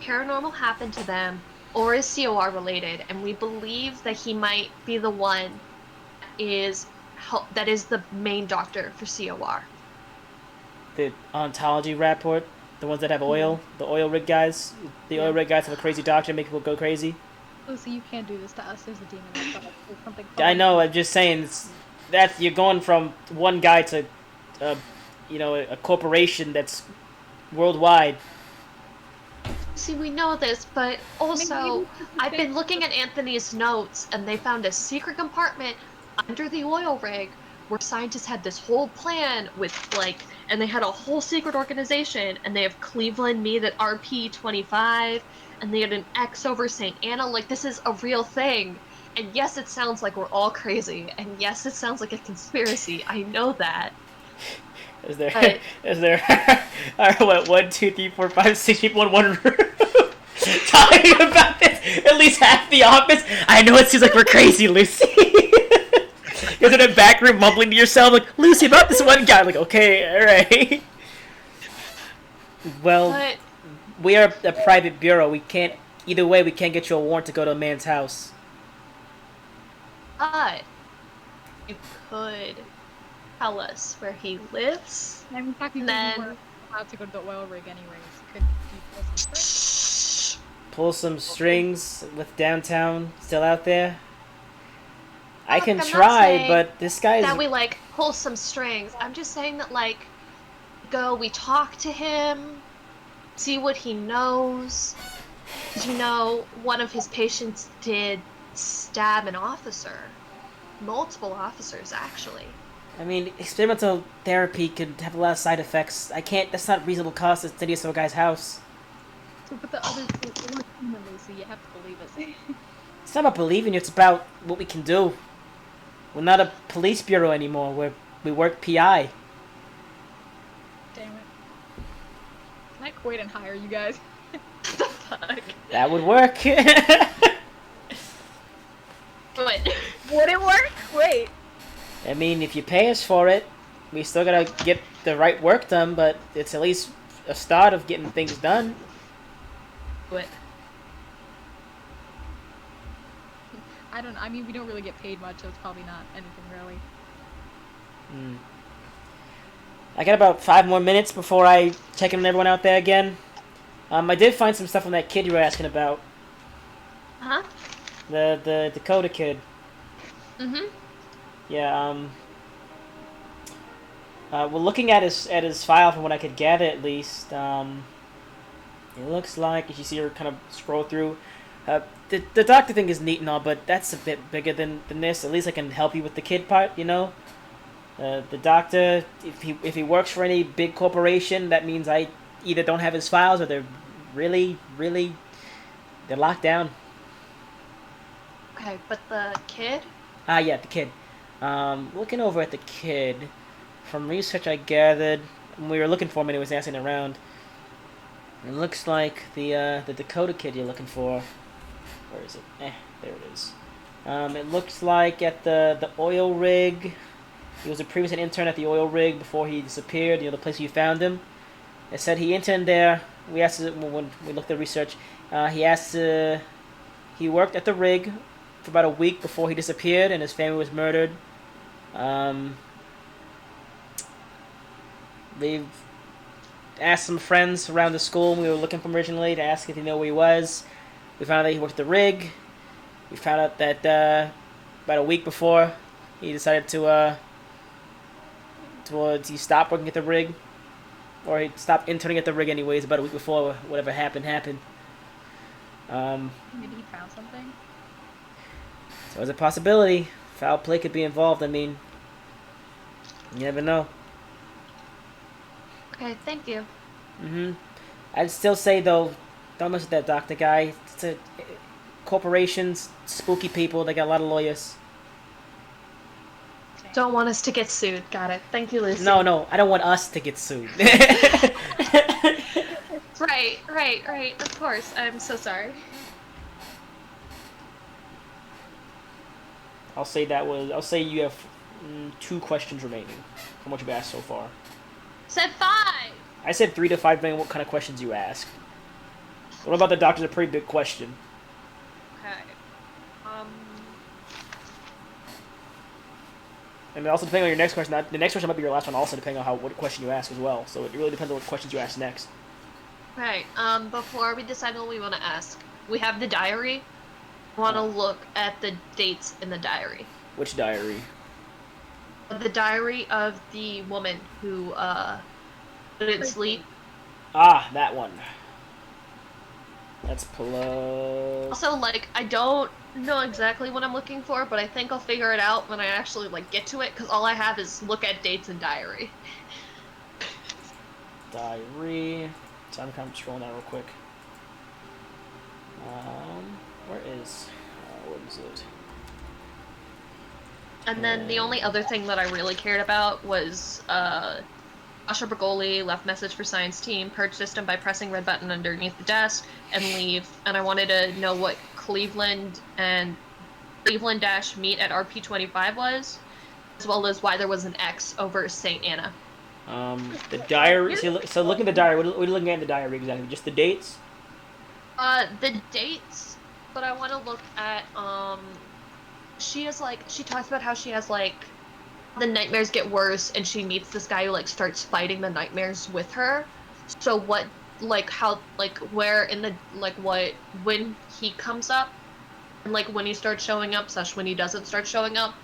paranormal happen to them or is COR related, and we believe that he might be the one that is the main doctor for COR. The ontology rapport, the ones that have oil, the oil rig guys. The oil rig guys have a crazy doctor, make people go crazy. Lucy, you can't do this to us. There's a demon outside. There's something. I know. I'm just saying that you're going from one guy to, a corporation that's worldwide. See, we know this, but also I've been looking at Anthony's notes, and they found a secret compartment under the oil rig where scientists had this whole plan with and they had a whole secret organization, and they have Cleveland meet at Pt.22, and they had an X over St. Anna. Like, this is a real thing. And yes, it sounds like we're all crazy, and yes, it sounds like a conspiracy. I know that. Is there what 1, 2, 3, 4, 5, 6 people in one room talking about this? At least half the office. I know it seems like we're crazy, Lucy. You're in a back room mumbling to yourself like, Lucy, about this one guy. I'm like, okay, all right. Well, But we are a private bureau. We can't. Either way, we can't get you a warrant to go to a man's house. but you could tell us where he lives, I mean, technically, and we then weren't allowed to go to the oil rig anyways. Could you pull some strings? Pull some strings with downtown still out there. I Look, can I'm not try, saying but this guy's. that we like pull some strings. I'm just saying that like we talk to him, see what he knows. You know, one of his patients did stab an officer. Multiple officers, actually. I mean, experimental therapy could have a lot of side effects. I can't. That's not reasonable cost to study some guy's house. So, but the others we're human, Lucy. You have to believe us. It's not about believing you. It's about what we can do. We're not a police bureau anymore. We work PI. Damn it. Can I quit and hire you guys? The fuck? That would work. But Would it work? Wait. I mean, if you pay us for it, we still gotta get the right work done, but it's at least a start of getting things done. but I mean, we don't really get paid much, so it's probably not anything really. Hmm. I got about 5 more minutes before I check in on everyone out there again. I did find some stuff on that kid you were asking about. huh? The Dakota kid. Mm-hmm. Yeah, well, looking at his file, from what I could gather at least, it looks like, as you see her kind of scroll through, the doctor thing is neat and all, but that's a bit bigger than this. At least I can help you with the kid part, you know? The doctor, if he works for any big corporation, that means I either don't have his files or they're really, they're locked down. Okay, but the kid? Ah, yeah, the kid. Looking over at the kid, from research I gathered, when we were looking for him and he was asking around, it looks like the Dakota kid you're looking for. Where is it? There it is. It looks like at the oil rig. He was a previous intern at the oil rig before he disappeared. You know, the place you found him. It said he interned there. We asked when we looked at research. He worked at the rig for about a week before he disappeared and his family was murdered. They've asked some friends around the school we were looking for originally to ask if they know where he was. We found out that he worked at the rig. We found out that about a week before he decided he stopped working at the rig, or he stopped interning at the rig anyways. About a week before whatever happened. Maybe he found something. So there's a possibility foul play could be involved. I mean, you never know. Okay, thank you. I'd still say though, don't mess with that doctor guy. Corporations, spooky people. They got a lot of lawyers. Don't want us to get sued. Got it. Thank you, Lucy. No, I don't want us to get sued. Right. Of course. I'm so sorry. I'll say you have 2 questions remaining from what you've asked so far. Said 5. I said 3 to 5 depending on what kind of questions you ask. What about the doctor's a pretty big question. Okay. And also depending on your next question, the next question might be your last one also depending on what question you ask as well. So it really depends on what questions you ask next. Right. Before we decide what we want to ask, we have the diary. I want to look at the dates in the diary. Which diary? The diary of the woman who couldn't sleep. Ah, that one. That's plus. Also, like, I don't know exactly what I'm looking for, but I think I'll figure it out when I actually like get to it, because all I have is look at dates and diary. Diary. So I'm kind of scrolling down real quick. Where is it? And then the only other thing that I really cared about was Asha Bergoli left message for science team, purge system by pressing red button underneath the desk, and leave. And I wanted to know what Cleveland dash meet at Pt.22 was, as well as why there was an X over St. Anna. The diary. So look at the diary. What are you looking at in the diary exactly? Just the dates? The dates, but I want to look at she talks about how she has like the nightmares get worse and she meets this guy who like starts fighting the nightmares with her. So what like how like where in the like what when he comes up and like when he starts showing up slash when he doesn't start showing up,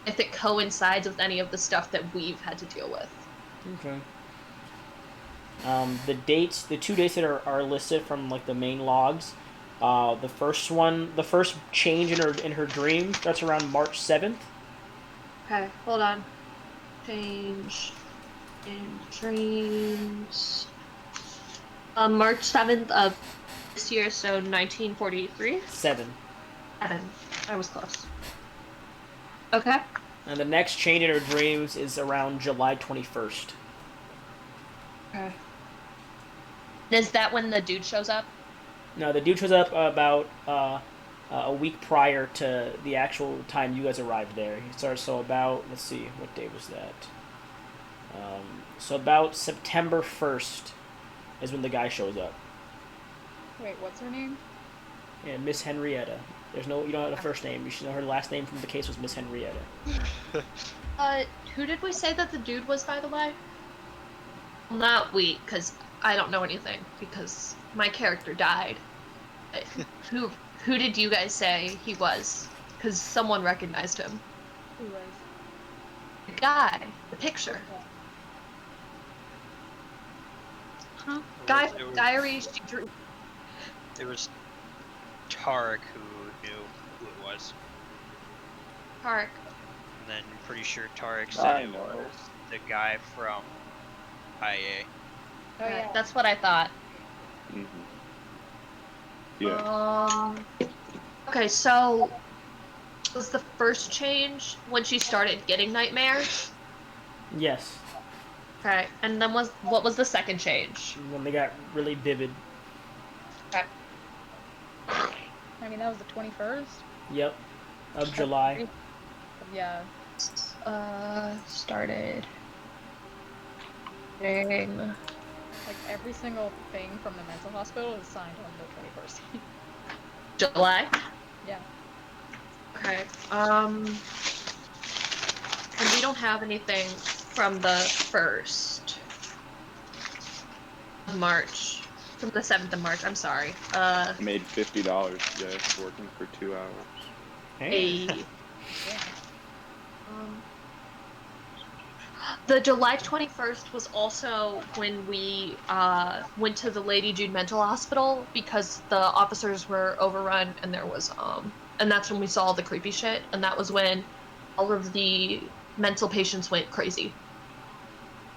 if it coincides with any of the stuff that we've had to deal with. Okay. The 2 dates that are listed from like the main logs. The first change in her dream starts around March 7th. Okay, hold on. Change in dreams. March 7th of this year, so 1943. 7. 7. I was close. Okay. And the next change in her dreams is around July 21st. Okay. Is that when the dude shows up? No, the dude shows up about a week prior to the actual time you guys arrived there. He starts so about let's see, what day was that? So about September 1st is when the guy shows up. Wait, what's her name? Yeah, Miss Henrietta. You don't have a first name. You should know her last name from the case was Miss Henrietta. Who did we say that the dude was, by the way? Not we, because I don't know anything, because my character died. Who did you guys say he was? Because someone recognized him. Who was? The guy. The picture. Huh? Diary she drew. It was Tarek who knew who it was. Tarek. And then I'm pretty sure Tarek I said it know. was the guy from IA. Oh yeah. That's what I thought. Mm-hmm. Yeah. Okay, so was the first change when she started getting nightmares? Yes, Okay, and then what was the second change? when they got really vivid. Okay. I mean, that was the 21st. Yep, of July. Yeah. Started getting Like every single thing from the mental hospital is signed on the 21st. July. Yeah. Okay. And we don't have anything from the 1st of March. From the 7th of March, I'm sorry. Made $50 today working for 2 hours. Hey. a the July 21st was also when we went to the Lady Jude Mental Hospital because the officers were overrun and there was and that's when we saw all the creepy shit, and that was when all of the mental patients went crazy.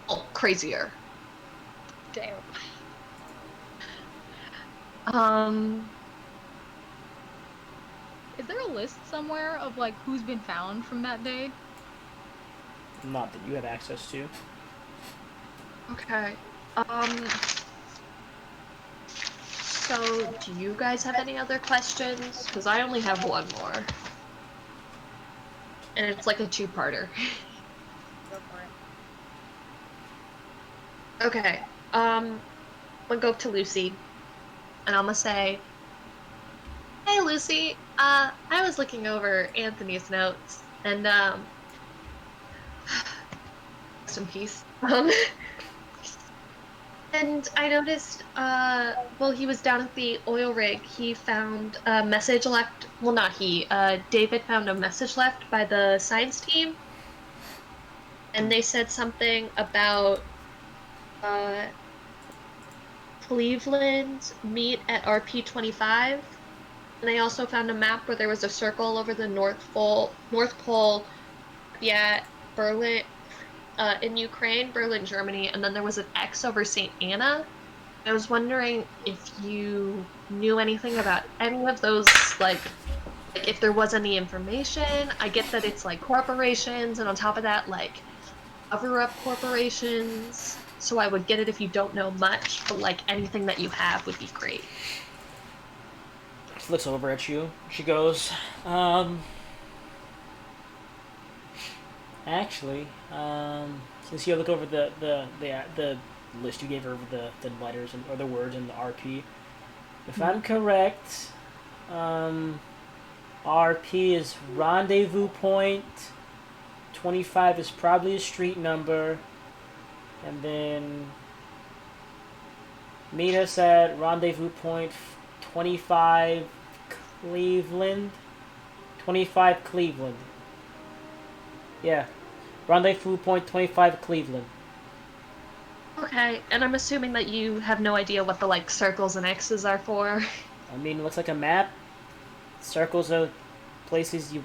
Oh, crazier. Damn. Is there a list somewhere of like who's been found from that day? Not that you have access to. Okay. So do you guys have any other questions? Because I only have one more. And it's like a two-parter. Go for it. Okay. I'm gonna go up to Lucy. And I'm gonna say, "Hey Lucy, I was looking over Anthony's notes and rest in peace. And I noticed, while he was down at the oil rig, he found a message left. Well, not he. David found a message left by the science team, and they said something about Cleveland meet at Pt.22. And they also found a map where there was a circle over the North Pole, yeah, Berlin, in Ukraine, Berlin, Germany, and then there was an X over St. Anna. I was wondering if you knew anything about any of those, like if there was any information. I get that it's like corporations, and on top of that, like cover-up corporations. So I would get it if you don't know much, but like anything that you have would be great. She looks over at you. She goes, Actually, since you look over the list you gave over the letters or the words in the RP, if I'm correct, RP is rendezvous point. 25 is probably a street number, and then meet us at rendezvous point 25 Cleveland. 25 Cleveland. Yeah. Rendezvous point 25 Cleveland. Okay, and I'm assuming that you have no idea what the like circles and X's are for. I mean, it looks like a map. Circles are places you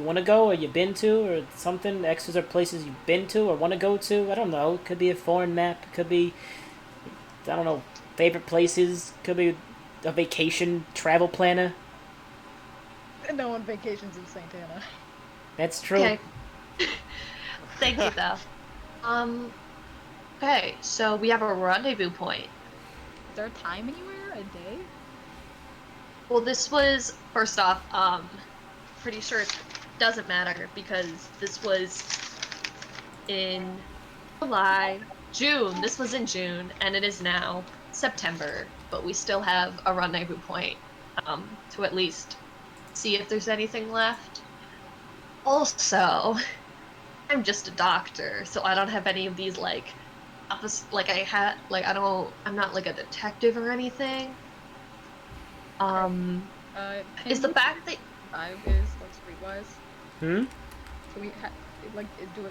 want to go or you've been to or something. X's are places you've been to or want to go to. I don't know. It could be a foreign map. It could be, I don't know, favorite places. Could be a vacation travel planner. No one vacations in St. Anna. That's true. Okay. Thank you, though. Okay, so we have a rendezvous point. Is there a time anywhere? A day? Well, this was, first off, pretty sure it doesn't matter because this was in June. This was in June, and it is now September, but we still have a rendezvous point to at least see if there's anything left. Also, I'm just a doctor, so I don't have any of these like I'm not like a detective or anything. Is the fact that 5 is like streetwise? Hmm? So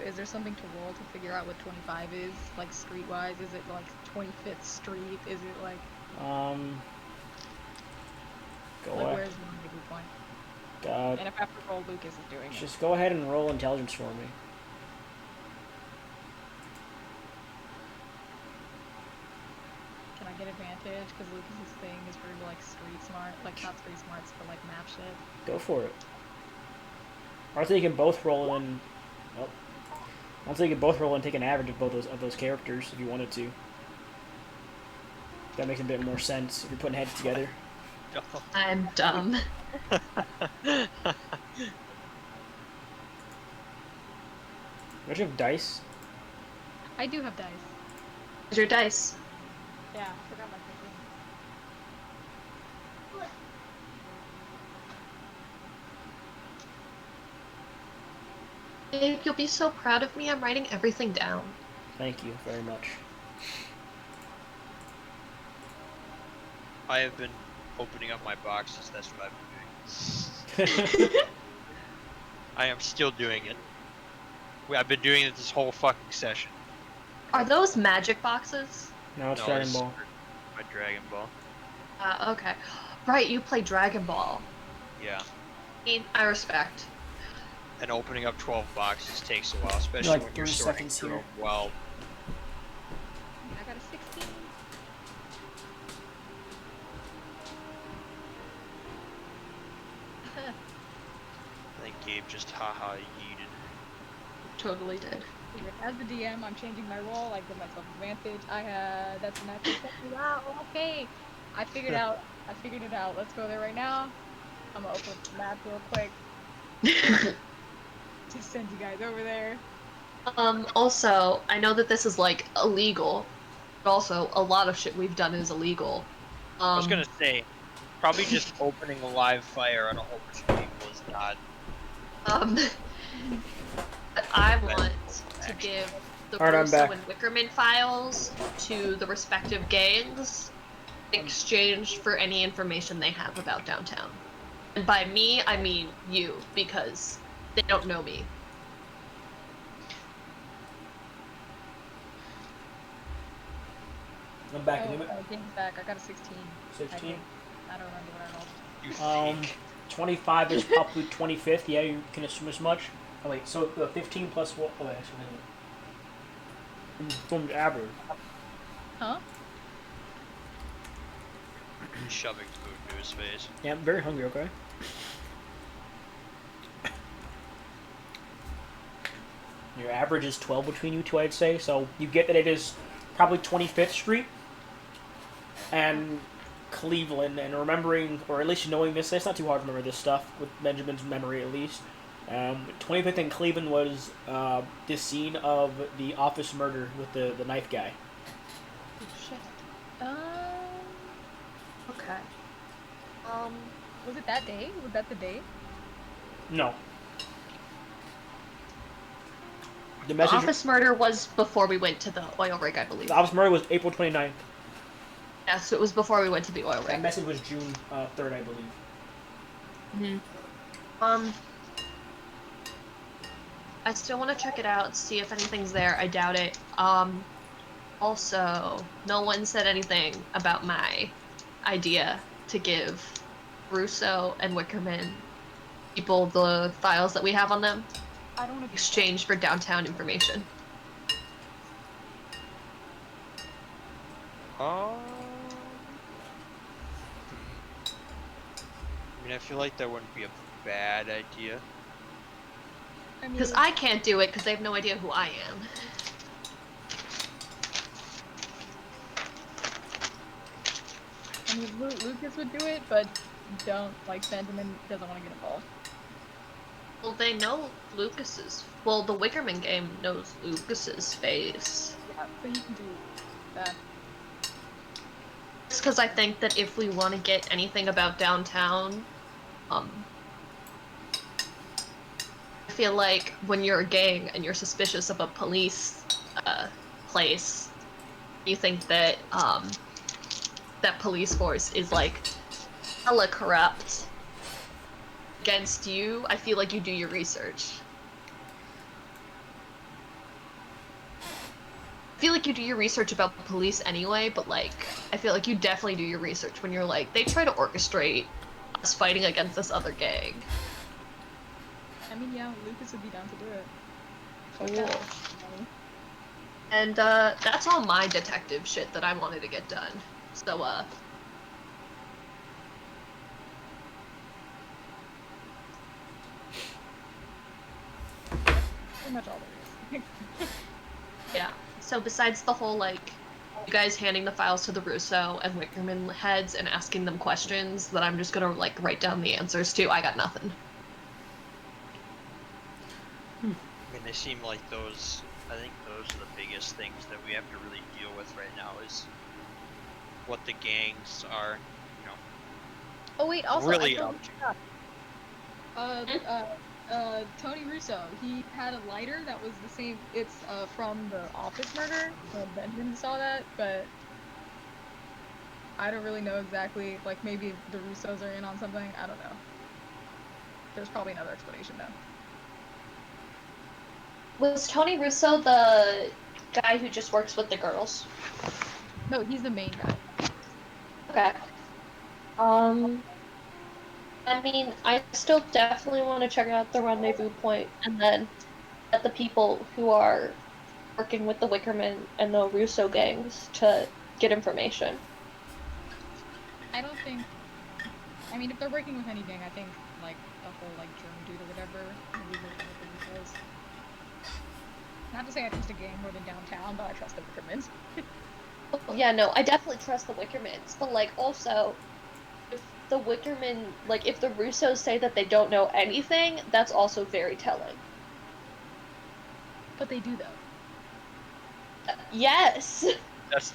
is there something to roll to figure out what 25 is like streetwise? Is it like 25th Street? Is it like Go like ahead. where's the rendezvous point? And if I have to roll, Lucas is doing it. Just go ahead and roll intelligence for me. Can I get advantage? Because Lucas's thing is for like street smart, like not street smarts, but like map shit. Go for it. Or so you can both roll and. Oh. Also, you can both roll and take an average of both those characters if you wanted to. That makes a bit more sense if you're putting heads together. I'm dumb. Don't you have dice? I do have dice. Where's your dice? Yeah, I forgot my thing. Babe, you'll be so proud of me. I'm writing everything down. Thank you very much. I have been opening up my boxes. That's what I've been doing. I am still doing it. I've been doing it this whole fucking session. Are those magic boxes? No, it's No, Dragon this Ball. is my Dragon Ball. Okay. Right, you play Dragon Ball. Yeah. I respect. And opening up 12 boxes takes a while, especially Like when you're 3 sorting seconds through here. them well. I got a 16. I think Gabe just haha yeeted. Totally did. As the DM, I'm changing my role. I give myself advantage. That's a natural 20. Wow, okay. I figured it out. Let's go there right now. I'm gonna open the map real quick. Just send you guys over there. Also, I know that this is like illegal, but also a lot of shit we've done is illegal. I was gonna say, probably just opening a live fire on a whole bunch of people is not. But I want to give the Alright, I'm Russo back. and Wickerman files to the respective gangs in exchange for any information they have about downtown. And by me, I mean you, because they don't know me. I'm back. Game's back. I got a 16. 16? I don't remember what I rolled. You think? 25 is probably 25th. Yeah, you can assume as much. Oh wait, so 15 plus what? Oh wait, actually, from the average. Huh? Shoving food into his face. Yeah, I'm very hungry. Okay. Your average is 12 between you two, I'd say. So you get that it is probably 25th Street and Cleveland. And remembering, or at least knowing this, it's not too hard to remember this stuff with Benjamin's memory at least. 25th in Cleveland was the scene of the office murder with the knife guy. Oh shit. Okay. Was it that day? Was that the day? No. The The message. office murder was before we went to the oil rig, I believe. The office murder was April 29th. Yeah, so it was before we went to the oil That rig. message was June 3rd, I believe. I still want to check it out, see if anything's there. I doubt it. Also, no one said anything about my idea to give Russo and Wickerman people the files that we have on them, I don't agree. exchange for downtown information. I mean, I feel like that wouldn't be a bad idea. I mean, Because I can't do it because they have no idea who I am. Lucas would do it, but don't, like, Benjamin doesn't want to get involved. Well, they know Lucas's. Well, the Wickerman game knows Lucas's face. Yeah, so you can do that. It's because I think that if we want to get anything about downtown, I feel like when you're a gang and you're suspicious of a police place, you think that that police force is like hella corrupt against you. I feel like you do your research. I feel like you do your research about the police anyway, but like I feel like you definitely do your research when you're like they try to orchestrate us fighting against this other gang. I mean, yeah, Lucas would be down to do it. Cool. Yeah. And that's all my detective shit that I wanted to get done. So Pretty much all there is. yeah. So besides the whole like you guys handing the files to the Russo and Wickerman heads and asking them questions that I'm just gonna like write down the answers to, I got nothing. I mean, they seem like those. I think those are the biggest things that we have to really deal with right now is what the gangs are, Oh wait, also really I up forgot. Tony Russo, he had a lighter that was the same. It's from the office murder. Benjamin saw that, but I don't really know exactly. Like maybe the Russos are in on something. I don't know. There's probably another explanation though. Was Tony Russo the guy who just works with the girls? No, he's the main guy. Okay. I mean, I still definitely want to check out the rendezvous point and then get the people who are working with the Wickerman and the Russo gangs to get information. I don't think. I mean, if they're working with any gang, I think like the whole like German dude or whatever would be working with the Russos. Not to say I trust a gang more than downtown, but I trust the Wickermans. Yeah, no, I definitely trust the Wickermans, but like also, if the Wickerman, like if the Russos say that they don't know anything, that's also very telling. But they do though. Yes.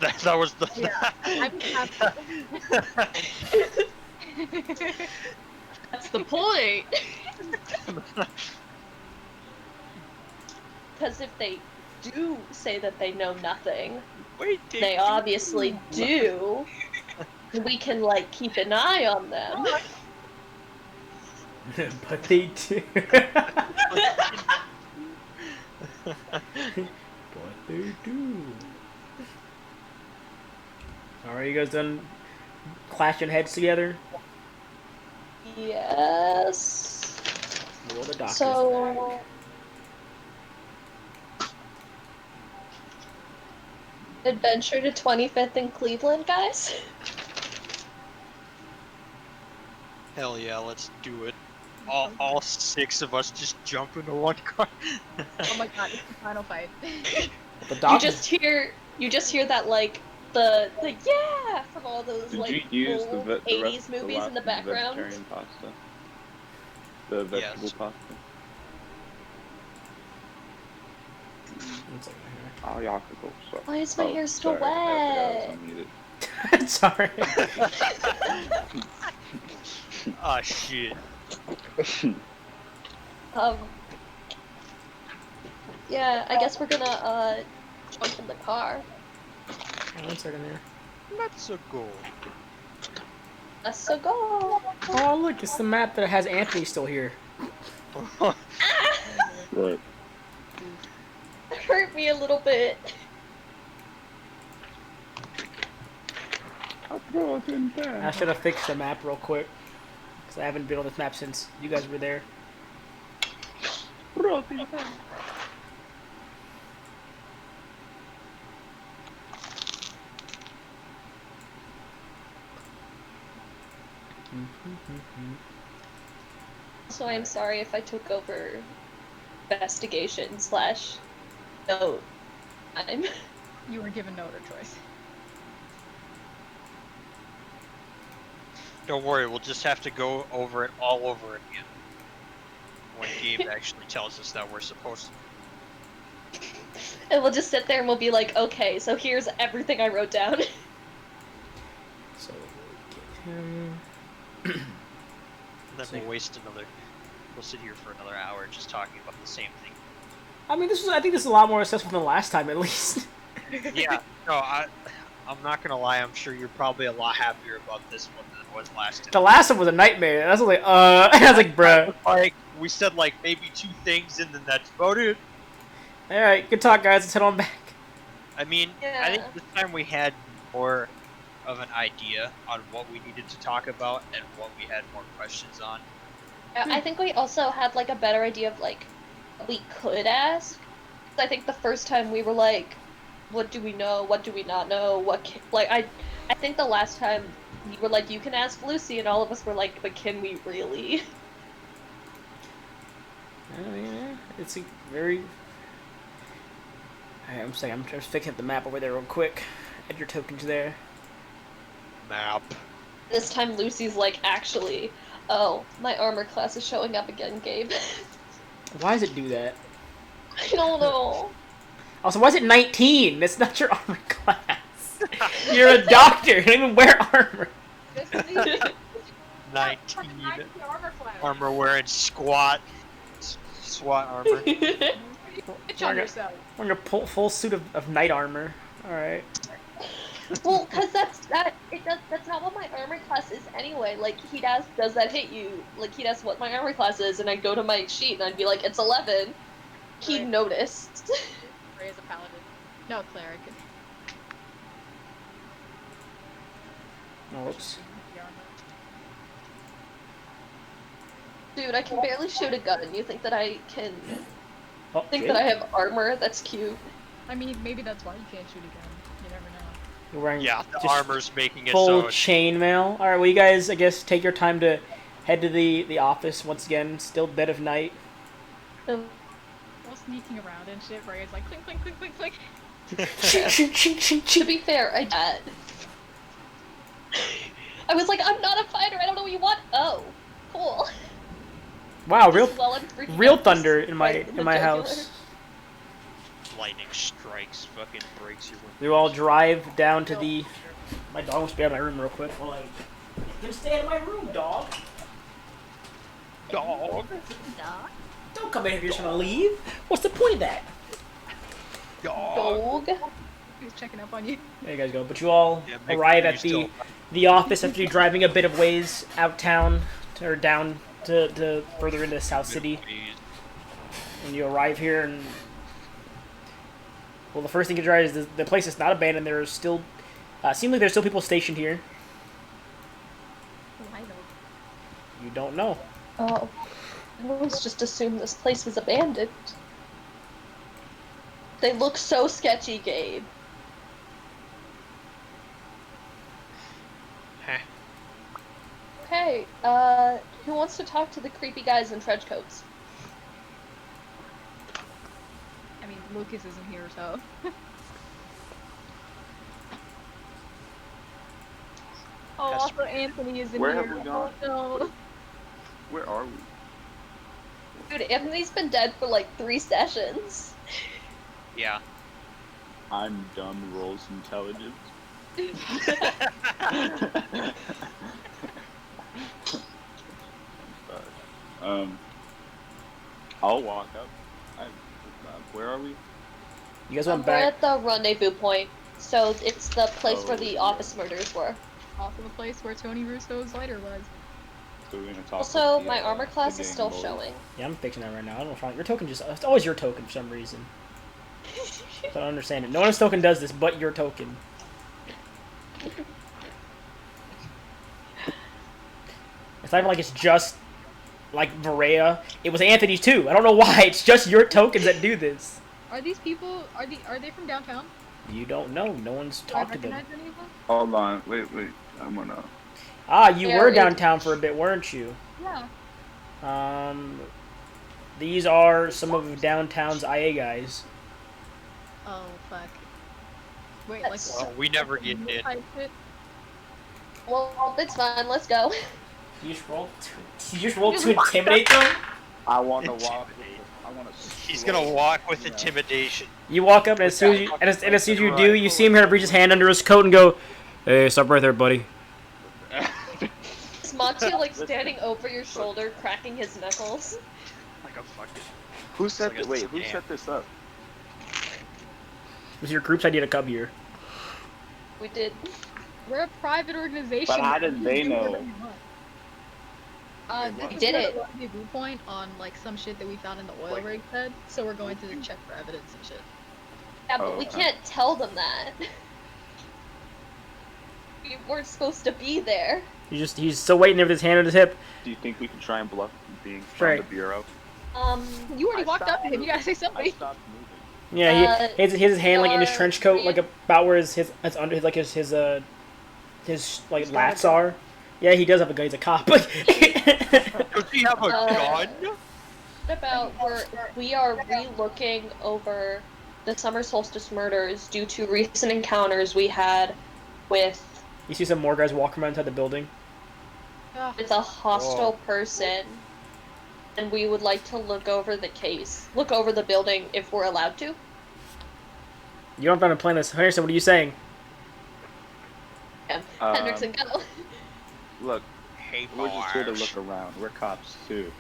that was the. Yeah, I'm That's the point. Because if they do say that they know nothing, Wait, they obviously do. We can like keep an eye on them. But they do. But they do. Alright, you guys done clashing heads together? Yes. Roll the doctor's So. Adventure to 25th in Cleveland, guys. Hell yeah, let's do it. All 6 of us just jump into one car. Oh my god, it's the final fight. The You doctor's just hear that like the yeah from all those Did like you use old the 80s movies in the background. vegetarian pasta? The vegetable Yes. pasta? One second Oh, y'all could go. So. Why is my hair still sorry. I wet? forgot I was here. Sorry. Ah, shit. unmuted. Yeah, I guess we're gonna jump in the car. One second there. Let's go. Let's go. Oh, look, it's the map that has Anthony still here. Right. It hurt me a little bit. I should have fixed the map real quick. Because I haven't been on this map since you guys were there. So I'm sorry if I took over investigation / note time. You were given no other choice. Don't worry, we'll just have to go over it all over again. When Gabe actually tells us that we're supposed to. And we'll just sit there and we'll be like, okay, so here's everything I wrote down. So, get him. And then we'll waste another. We'll sit here for another hour just talking about the same thing. I mean, I think this is a lot more successful than last time, at least. Yeah, no, I'm not gonna lie. I'm sure you're probably a lot happier about this one than it was last time. The last one was a nightmare. I was like, I was like, bruh. Like we said, like maybe 2 things, and then that's about it. All right, good talk, guys. Let's head on back. I mean, Yeah. I think this time we had more of an idea on what we needed to talk about and what we had more questions on. I think we also had like a better idea of like what we could ask. I think the first time we were like, what do we know? What do we not know? I think the last time you were like, you can ask Lucy, and all of us were like, but can we really? Yeah, it's a very. Alright, I'm saying I'm just fixing up the map over there real quick. Add your tokens there. Map. This time Lucy's like, actually, oh, my armor class is showing up again, Gabe. Why does it do that? I don't know. Also, why is it 19? That's not your armor class. You're a doctor. You don't even wear armor. This is the 19 armor class. armor wearing SWAT armor. Bitch on yourself. Wearing a full suit of knight armor. Alright. Well, cause that's not what my armor class is anyway. Like he'd ask, does that hit you? Like he'd ask what my armor class is, and I'd go to my sheet and I'd be like, it's 11. He Right. noticed. Ray is a paladin. No, cleric. Oh, oops. The armor. Dude, I can barely shoot a gun. You think that I can Oh, think that I have armor? That's cute. I mean, maybe that's why you can't shoot again. You never know. You're wearing Yeah, the just armor's making it full so. chainmail. Alright, well, you guys, I guess, take your time to head to the office once again. Still dead of night. While sneaking around and shit, Ray is like clink, clink, clink, clink, clink. Chink, chink, chink, chink, To chink. be fair, I did. I was like, I'm not a fighter. I don't know what you want. Oh, cool. Wow, Just while I'm freaking real out, thunder just in my right in my jugular. house. Lightning strikes, fucking breaks your window. We all drive down to the. My dog wants to be out of my room real quick. Well, you stay in my room, dog. Dog. Don't come in if you're just gonna leave. What's the point of that? Dog. Dog. He's checking up on you. There you guys go. But you all Yeah, make arrive sure at you the office after you driving a bit of ways out town or down to further into South City. And you arrive here and well, the first thing you try is the place is not abandoned. There are still seem like there's still people stationed here. Oh, I know. You don't know. Oh, I always just assumed this place was abandoned. They look so sketchy, Gabe. Heh. Okay, who wants to talk to the creepy guys in trench coats? I mean, Lucas isn't here, so. Oh, That's also Anthony is in Where here. have we gone? Oh, no. Where are we? Dude, Anthony's been dead for like 3 sessions. Yeah. I'm dumb. Rolls intelligence. I'm sorry. I'll walk up. Where are we? You guys We're went back. at the rendezvous point, so it's the place where Oh, the yeah. office murders were. Also the place where Tony Russo's lighter was. So we're gonna talk. Also, with the, my armor the class is gang still boys. showing. Yeah, I'm fixing that right now. I don't know if your token just. It's always your token for some reason. I don't understand it. No one's token does this but your token. It's not even like it's just like Varea. It was Anthony's too. I don't know why. It's just your tokens that do this. Are these people? Are they from downtown? You don't know. No one's Do I talked to them. recognize any of them? Hold on. Wait. I'm gonna. Ah, you There were is- downtown for a bit, weren't you? Yeah. These are some of downtown's IA guys. Oh fuck. Wait, That's- Well, we never get in. type shit? Well, it's fine. Let's go. You just roll to intimidate them? I want to walk. I want to. He's gonna walk with intimidation. You walk up, and as soon as you do, you see him here to reach his hand under his coat and go, "Hey, stop right there, buddy." Is Monty like standing over your shoulder, cracking his knuckles? Like a fucking. Who set? Like a Wait, who scam. set this up? It was your group's idea to come here. We did. We're a private organization. But how We did can they do know? whatever we want. We This did is it. a rendezvous point on like some shit that we found in the oil rig bed, so we're going to check for evidence and shit. Yeah, but Oh, we okay. can't tell them that. We weren't supposed to be there. He's still waiting with his hand on his hip. Do you think we can try and bluff being Right. from the bureau? You already I walked up stopped to him. You gotta say I something. stopped moving. Yeah, he has his hand like in his your- trench coat, like about where his under his like his like He's got a lats gun. are. Yeah, he does have a gun. He's a cop. Does he have a gun? What about we are re-looking over the summer solstice murders due to recent encounters we had with You see some more guys walking around inside the building. a hostile person, and we would like to look over the case, look over the building if we're allowed to. You don't have to plan this. Henderson, what are you saying? Yeah, Hendrickson, go. Look, Hey, we're just here to Marsh. look around. We're cops too.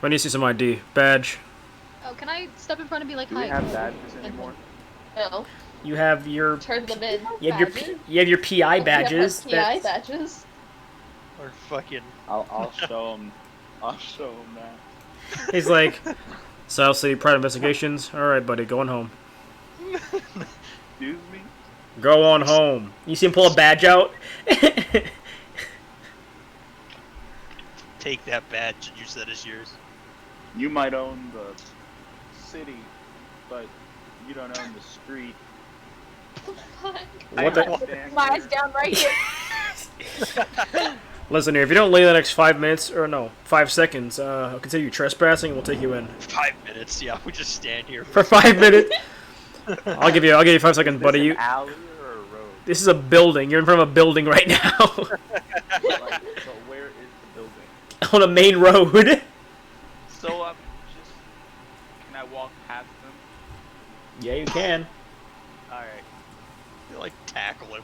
I need to see some ID. Badge. Oh, can I step in front and be like, Do hi? we have badges anymore? No, You have your turn them in. you have your PI badges. We have our PI that- badges. Or fucking. I'll show them. I'll show them that. He's like, South City Pride Investigations. All right, buddy, going home. Excuse me. Go on home. You see him pull a badge out. Take that badge and use that as yours. You might own the city, but you don't own the street. What the? Stand My here. eyes down right here. Listen here, if you don't leave the next 5 minutes, or no, 5 seconds, I'll consider you trespassing and we'll take you in. 5 minutes, yeah, we just stand here. For 5 minutes? I'll give you 5 seconds, Is buddy. this You, an alley or a road? this is a building. You're in front of a building right now. Like, but where is the building? On a main road. So just can I walk past them? Yeah, you can. All right, You, like, tackle him.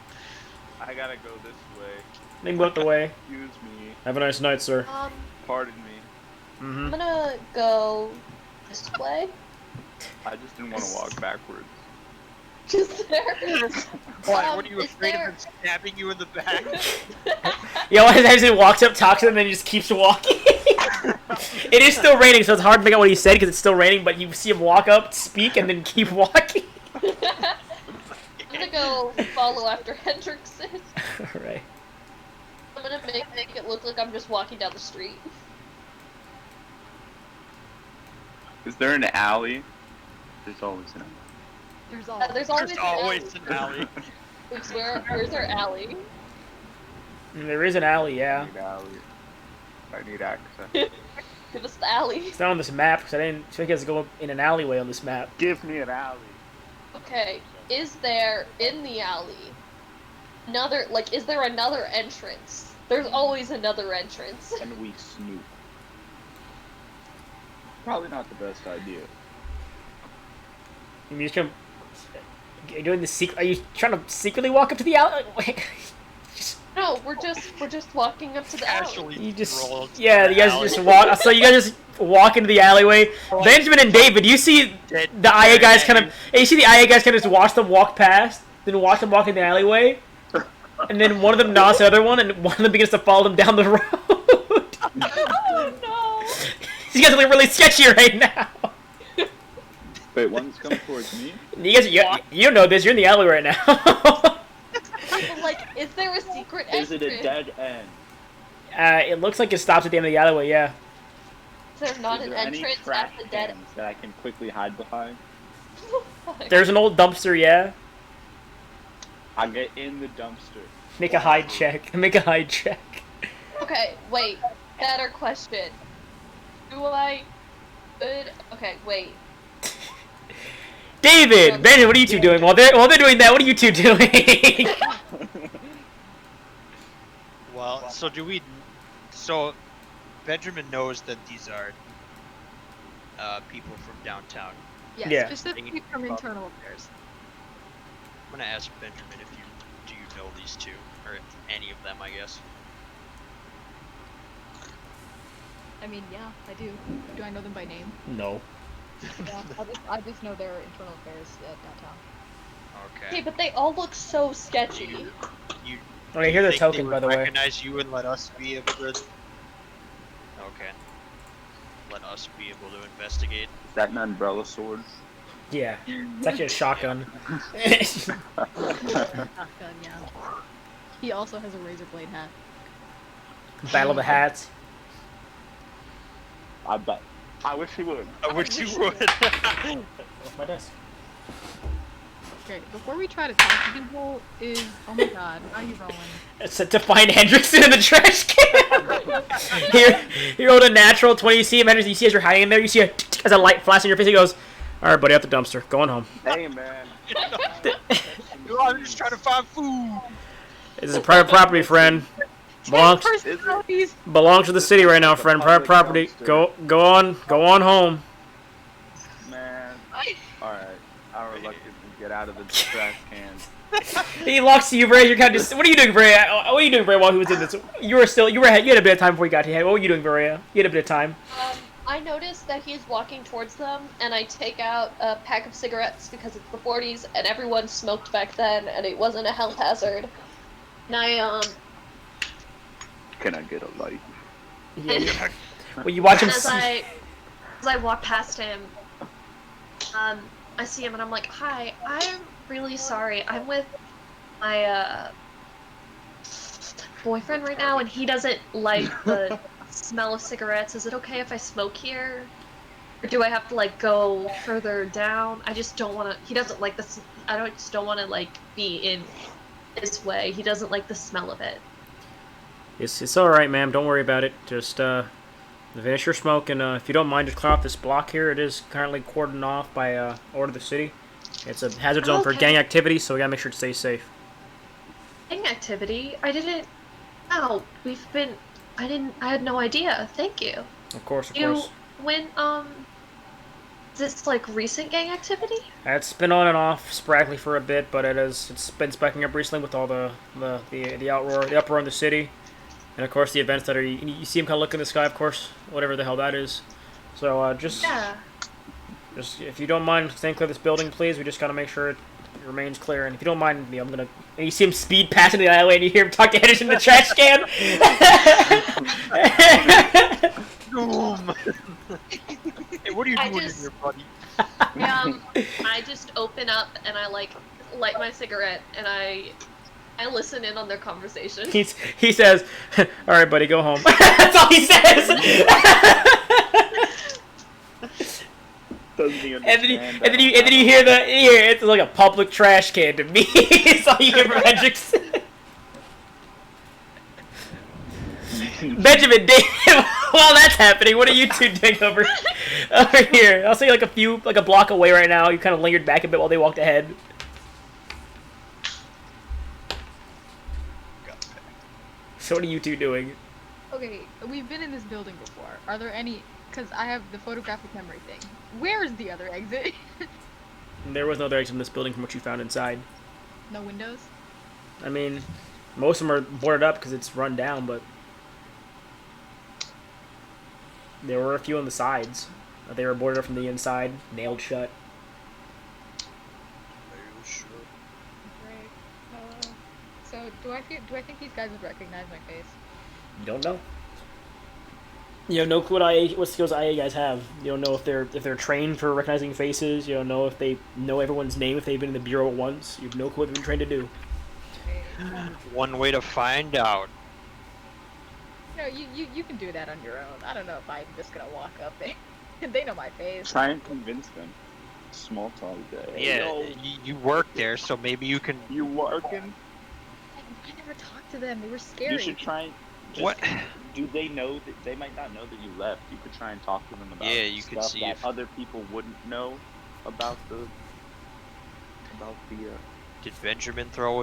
I gotta go this way. They go out the way. Excuse me. Have a nice night, sir. Pardon me. Mm-hmm. I'm gonna go this way. I just didn't want to walk backwards. Just there. Why? What are you is afraid there- of him stabbing you in the back? Yeah, well, as he walks up, talks to him, and then he just keeps walking. It is still raining, so it's hard to make out what he said because it's still raining, but you see him walk up, speak, and then keep walking. I'm gonna go follow after Hendrickson. Alright. I'm gonna make it look like I'm just walking down the street. Is there an alley? There's always an alley. There's There's always always There's an always alley. an alley. Oops, where's our alley? There is an alley, yeah. I need alley. I need access. Give us the alley. It's not on this map, because I didn't think it has to go in an alleyway on this map. Give me an alley. Okay, is there in the alley is there another entrance? There's always another entrance. And we snoop. Probably not the best idea. You just gonna... Are you doing the secret? Are you trying to secretly walk up to the alley? No, we're just walking up to the alley. Casually You just... rolled Yeah, the you guys alley. just walk... So you guys just walk into the alleyway. Benjamin and David, you see Dead the IA guys kind of... man. You see the IA guys kind of just watch them walk past, then watch them walk in the alleyway, and then one of them nods to the other one, and one of them begins to follow them down the road. Oh no! You guys are really sketchy right now. Wait, one's coming towards me? You guys, you don't know this. You're in the alleyway right now. Like, is there a secret Is it exit? a dead end? It looks like it stops at the end of the alleyway. Yeah. Is there not Is an there any entrance trash at the dead cans that I can quickly hide behind? end? There's an old dumpster. Yeah. I get in the dumpster. Make a hide check. Make a hide check. Okay, wait. Better question. Do I... Okay, wait. David, Benjamin, what are you two doing? While they're doing that, what are you two doing? Well, so do we? So Benjamin knows that these are people from downtown. Yes, Yeah. specifically from internal affairs. I'm gonna ask Benjamin if do you know these two or if any of them, I guess. I mean, yeah, I do. Do I know them by name? No. Yeah, I just know their internal affairs downtown. Okay. Okay, but they all look so sketchy. You Okay, here's the think token, they by would the way. recognize you and let us be able to. Okay. Let us be able to investigate. Is that an umbrella sword? Yeah. It's actually a shotgun. Shotgun, yeah. He also has a razor blade hat. Battle of the Hats. I bet. I wish he would. I wish you would. Off my desk. Okay, before we try to talk to people, oh my god, how are you rolling? It's to find Hendrickson in the trash can. Here, you rolled a natural 20. You see him, Hendrickson. You see as you're hiding in there. You see as a light flash in your face. He goes, "All right, buddy, out the dumpster. Going home." Hey, man. I'm just trying to find food. This is private property, friend. Belongs Personalities! belongs to the city right now, friend. Private property. Go on home. Man. Alright. I reluctantly get out of the trash can. He locks you, Bray. You're kind of. What are you doing, Bray? What are you doing, Bray? While he was in this, you had a bit of time before he got here. What were you doing, Bray? You had a bit of time. I noticed that he's walking towards them, and I take out a pack of cigarettes because it's the 40s, and everyone smoked back then, and it wasn't a health hazard. And I, Can I get a light? Yeah. Well, you watch him. as I walk past him, I see him, and I'm like, "Hi, I'm really sorry. I'm with my, boyfriend right now, and he doesn't like the smell of cigarettes. Is it okay if I smoke here? Or do I have to, like, go further down? I just don't want to... He doesn't like this... just don't want to, like, be in his way. He doesn't like the smell of it." It's all right, ma'am. Don't worry about it. Just finish your smoke, and if you don't mind, just clear off this block here. It is currently cordoned off by order of the city. It's a hazard zone for Okay. gang activity, so we gotta make sure it stays safe. Gang activity? I didn't... No, I had no idea. Thank you. Of course. Is this, like, recent gang activity? It's been on and off sporadically for a bit, but it's been spiking up recently with all the uproar in the city, and of course the events that are. You see him kind of look in the sky, of course, whatever the hell that is. So just if you don't mind staying clear of this building, please. We just gotta make sure it remains clear. And if you don't mind me, I'm gonna. And you see him speed past into the alleyway, and you hear him talk to Henderson in the trash can. Boom. Hey, what are you doing in here, buddy? I just open up and I, like, light my cigarette and I listen in on their conversation. He says, "All right, buddy, go home." That's all he says. Doesn't he And then understand you hear it's like a public trash can to me. It's all you hear from Hendrickson. Benjamin, David, while that's happening, what are you two doing over here? I'll say like a block away right now. You kind of lingered back a bit while they walked ahead. So what are you two doing? Okay, we've been in this building before. Are there any... Because I have the photographic memory thing. Where is the other exit? There was no other exit in this building from what you found inside. No windows? I mean, most of them are boarded up because it's run down, but there were a few on the sides. They were boarded up from the inside, nailed shut. Are you sure? Great. So do I think these guys would recognize my face? You don't know. You have no clue what skills IA guys have. You don't know if they're trained for recognizing faces. You don't know if they know everyone's name if they've been in the bureau once. You have no clue what they've been trained to do. Great. One way to find out. No, you can do that on your own. I don't know if I'm just gonna walk up there. They know my face. Try and convince them. Small talk. Yeah, Yo, you work there, so maybe you can. you working? I never talked to them. They were scary. You should try and just, What? Do they know that they might not know that you left? You could try and talk to them about Yeah, you could stuff see that if- other people wouldn't know about the Did Benjamin throw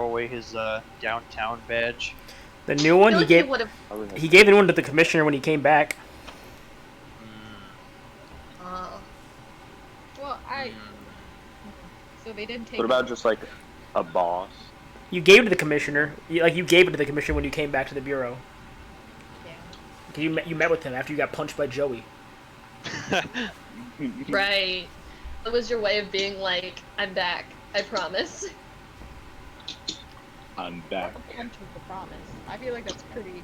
away his downtown badge? The new one I he feel like gave would have. he gave the one to the commissioner when he came back. Well, So they didn't take. What about just like a boss? You gave it to the commissioner. You gave it to the commissioner when you came back to the bureau. Yeah. 'Cause you met with him after you got punched by Joey. Right. It was your way of being like, I'm back. I promise. I'm back. A punch with the promise. I feel like that's pretty.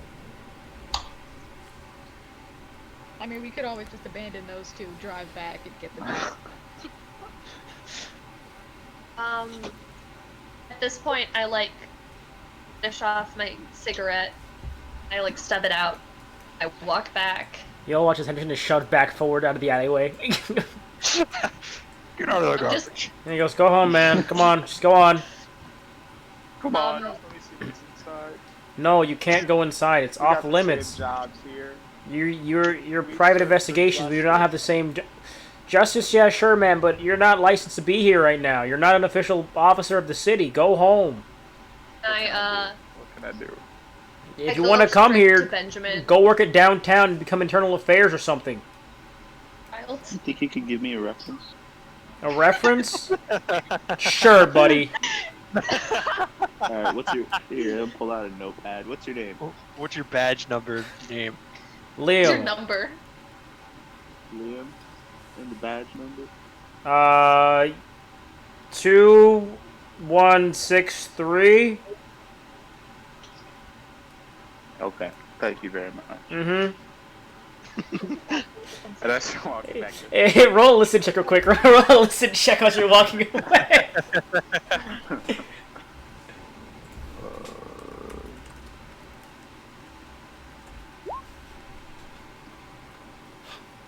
I mean, we could always just abandon those two, drive back, and get them back. At this point, I like finish off my cigarette. I like stub it out. I walk back. You'll watch his Henderson is shoved back forward out of the alleyway. Get out of the I'm garbage. just And he goes, "Go home, man. Come on, just go on." Come on, Um, let me see what's inside. No, you can't go inside. It's We got off the limits. same jobs here. Your We private serve investigations. We do not justice. have the same justice. Yeah, sure, man, but you're not licensed to be here right now. You're not an official officer of the city. Go home. What can I do? If I you go want to up come straight to here, Benjamin. go work at downtown and become internal affairs or something. Child. You think you could give me a reference? A reference? Sure, buddy. Alright, what's your... Here, I'll pull out a notepad. What's your name? What's your badge number name? What's your Liam. number? Liam? And the badge number? 2163. Okay, thank you very much. Mm-hmm. And I just walk back to Hey, roll a listen check real quick. Roll a listen check as you're walking away.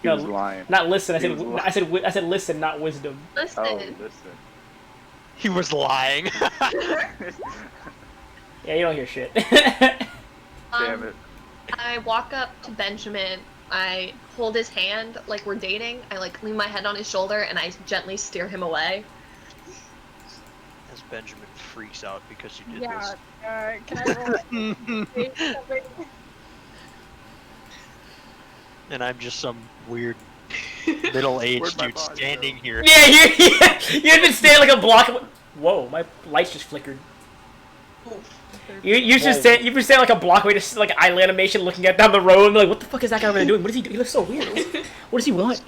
He No, was lying. Not listen. He was lying. I said listen, not wisdom. Listen. Oh, listen. He was lying. Yeah, you don't hear shit. Damn it. I walk up to Benjamin. I hold his hand like we're dating. I like lean my head on his shoulder and I gently steer him away. As Benjamin freaks out because you did Yeah. this. Can I roll? Wait. And I'm just some weird middle-aged Where'd my dude body standing go? here. Yeah, you've been standing like a block. Whoa, my lights just flickered. You've been standing like a block away, just like eyelid animation, looking at down the road. And be like, what the fuck is that guy over there doing? What is he doing? He looks so weird. What does he want?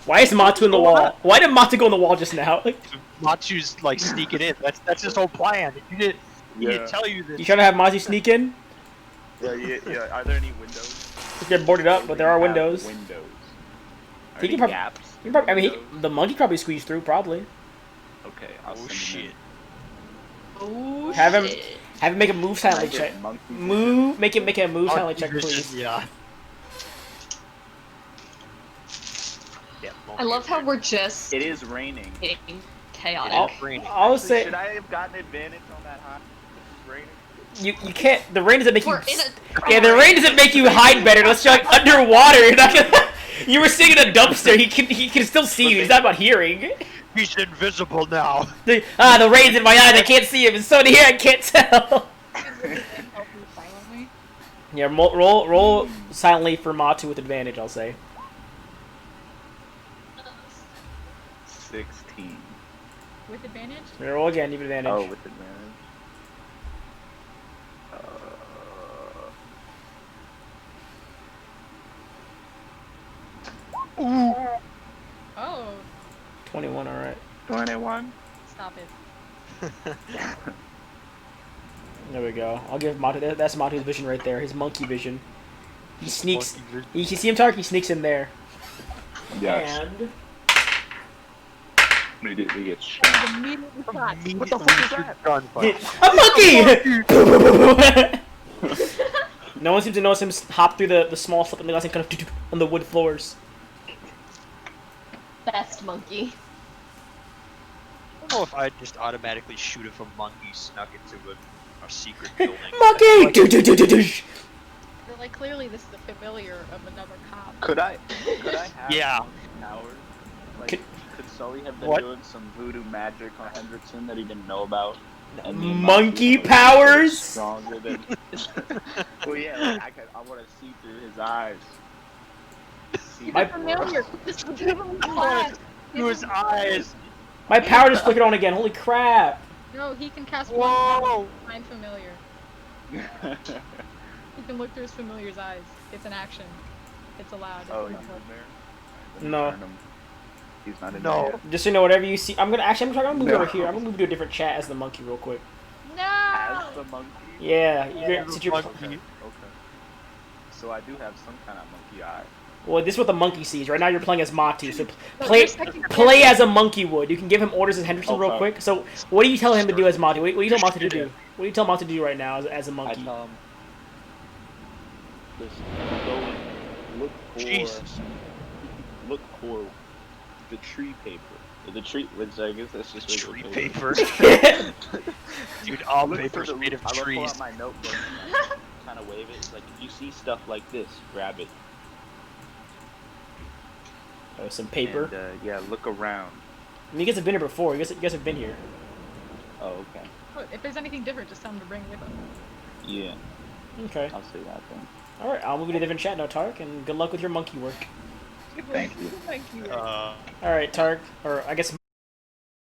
Why is Matu in the wall? Why did Matu go in the wall just now? Like, Matu's like sneaking in. That's his whole plan. He didn't tell you this. you trying to have Matu sneak in? Yeah. Are there any windows? They're boarded up, but there are Have windows. Windows. Are He any can prob- gaps? You probably, I mean, Windows? the monkey probably squeezed through, probably. Okay, I'll Oh send him shit. in. Oh Have him- shit. Have him make a move Can I silently get check. monkey vision? Make a move silently check, Vision, please. Yeah. Yeah, I love how we're just It is raining. being chaotic. I'll, raining. I'll Should say I have gotten advantage on that high? It's raining. you can't. The rain doesn't make you. We're in a Yeah, the rain doesn't make you hide better unless you're like underwater. You're not gonna. You were sitting in a dumpster. He can still see you. He's not about hearing. He's invisible now. The rain's in my eyes. I can't see him. It's so here I can't tell. Help me silently. Yeah, roll silently for Matu with advantage. I'll say. 16. With advantage? Roll again, you have advantage. Oh, with advantage. Oh, 21, alright. 21. stop it. There we go. I'll give Matu. That's Matu's vision right there. His monkey vision. He sneaks. You can see him, Tark. He sneaks in there. Yes. And Immediately gets shot. Immediately shot. What the fuck is that? Gunfight. a monkey. No one seems to notice him hop through the small slip in the glass and kind of on the wood floors. Best monkey. I don't know if I'd just automatically shoot if a monkey snuck into a secret building. Monkey. They're like, clearly this is a familiar of another cop. Could I have Yeah. monkey powers? Like, Could- could Sully have been What? doing some voodoo magic on Hendrickson that he didn't know about? And me and Monkey Monty were powers? Stronger than. Well, yeah, like I want to see through his eyes. See My- the Familiar. world. This is give him a class. Through his eyes. My power just flickered on again. Holy crap! No, he can cast Whoa. one find familiar. He can look through his familiar's eyes. It's an action. It's allowed. It's Oh, in he's the in book. there? Let me No. turn him. He's not in No. there. Just so you know, whatever you see, I'm gonna move No. over here. I'm gonna move to a different chat as the monkey real quick. No! As the monkey? Yeah, you're, since you're, Monkey. Okay. So I do have some kind of monkey eye. well, this is what the monkey sees. Right now, you're playing as Matu, so No, play your second play as a monkey would. You can give him orders as Henderson real Okay. quick. So, what do you tell him to do as Matu? What do you tell Matu to do? What do you tell Matu to do right now as a I monkey? tell him, listen, go and look for, Jesus. look for the tree paper. The tree, which I guess that's just Tree regular paper. Dude, all Look for paper's the- made of I will pull trees. out my notebook and kind of wave it. It's like, if you see stuff like this, grab it. Oh, some paper. And, yeah, look around. I mean, you guys have been here before. You guys have been here. Oh, okay. Oh, if there's anything different, just tell him to bring it with him. Yeah, Okay. I'll say that then. All right. I'll move you to a different chat now, Tark, and good luck with your monkey work. Thank you. Thank you. Uh, All right, Tark, or I guess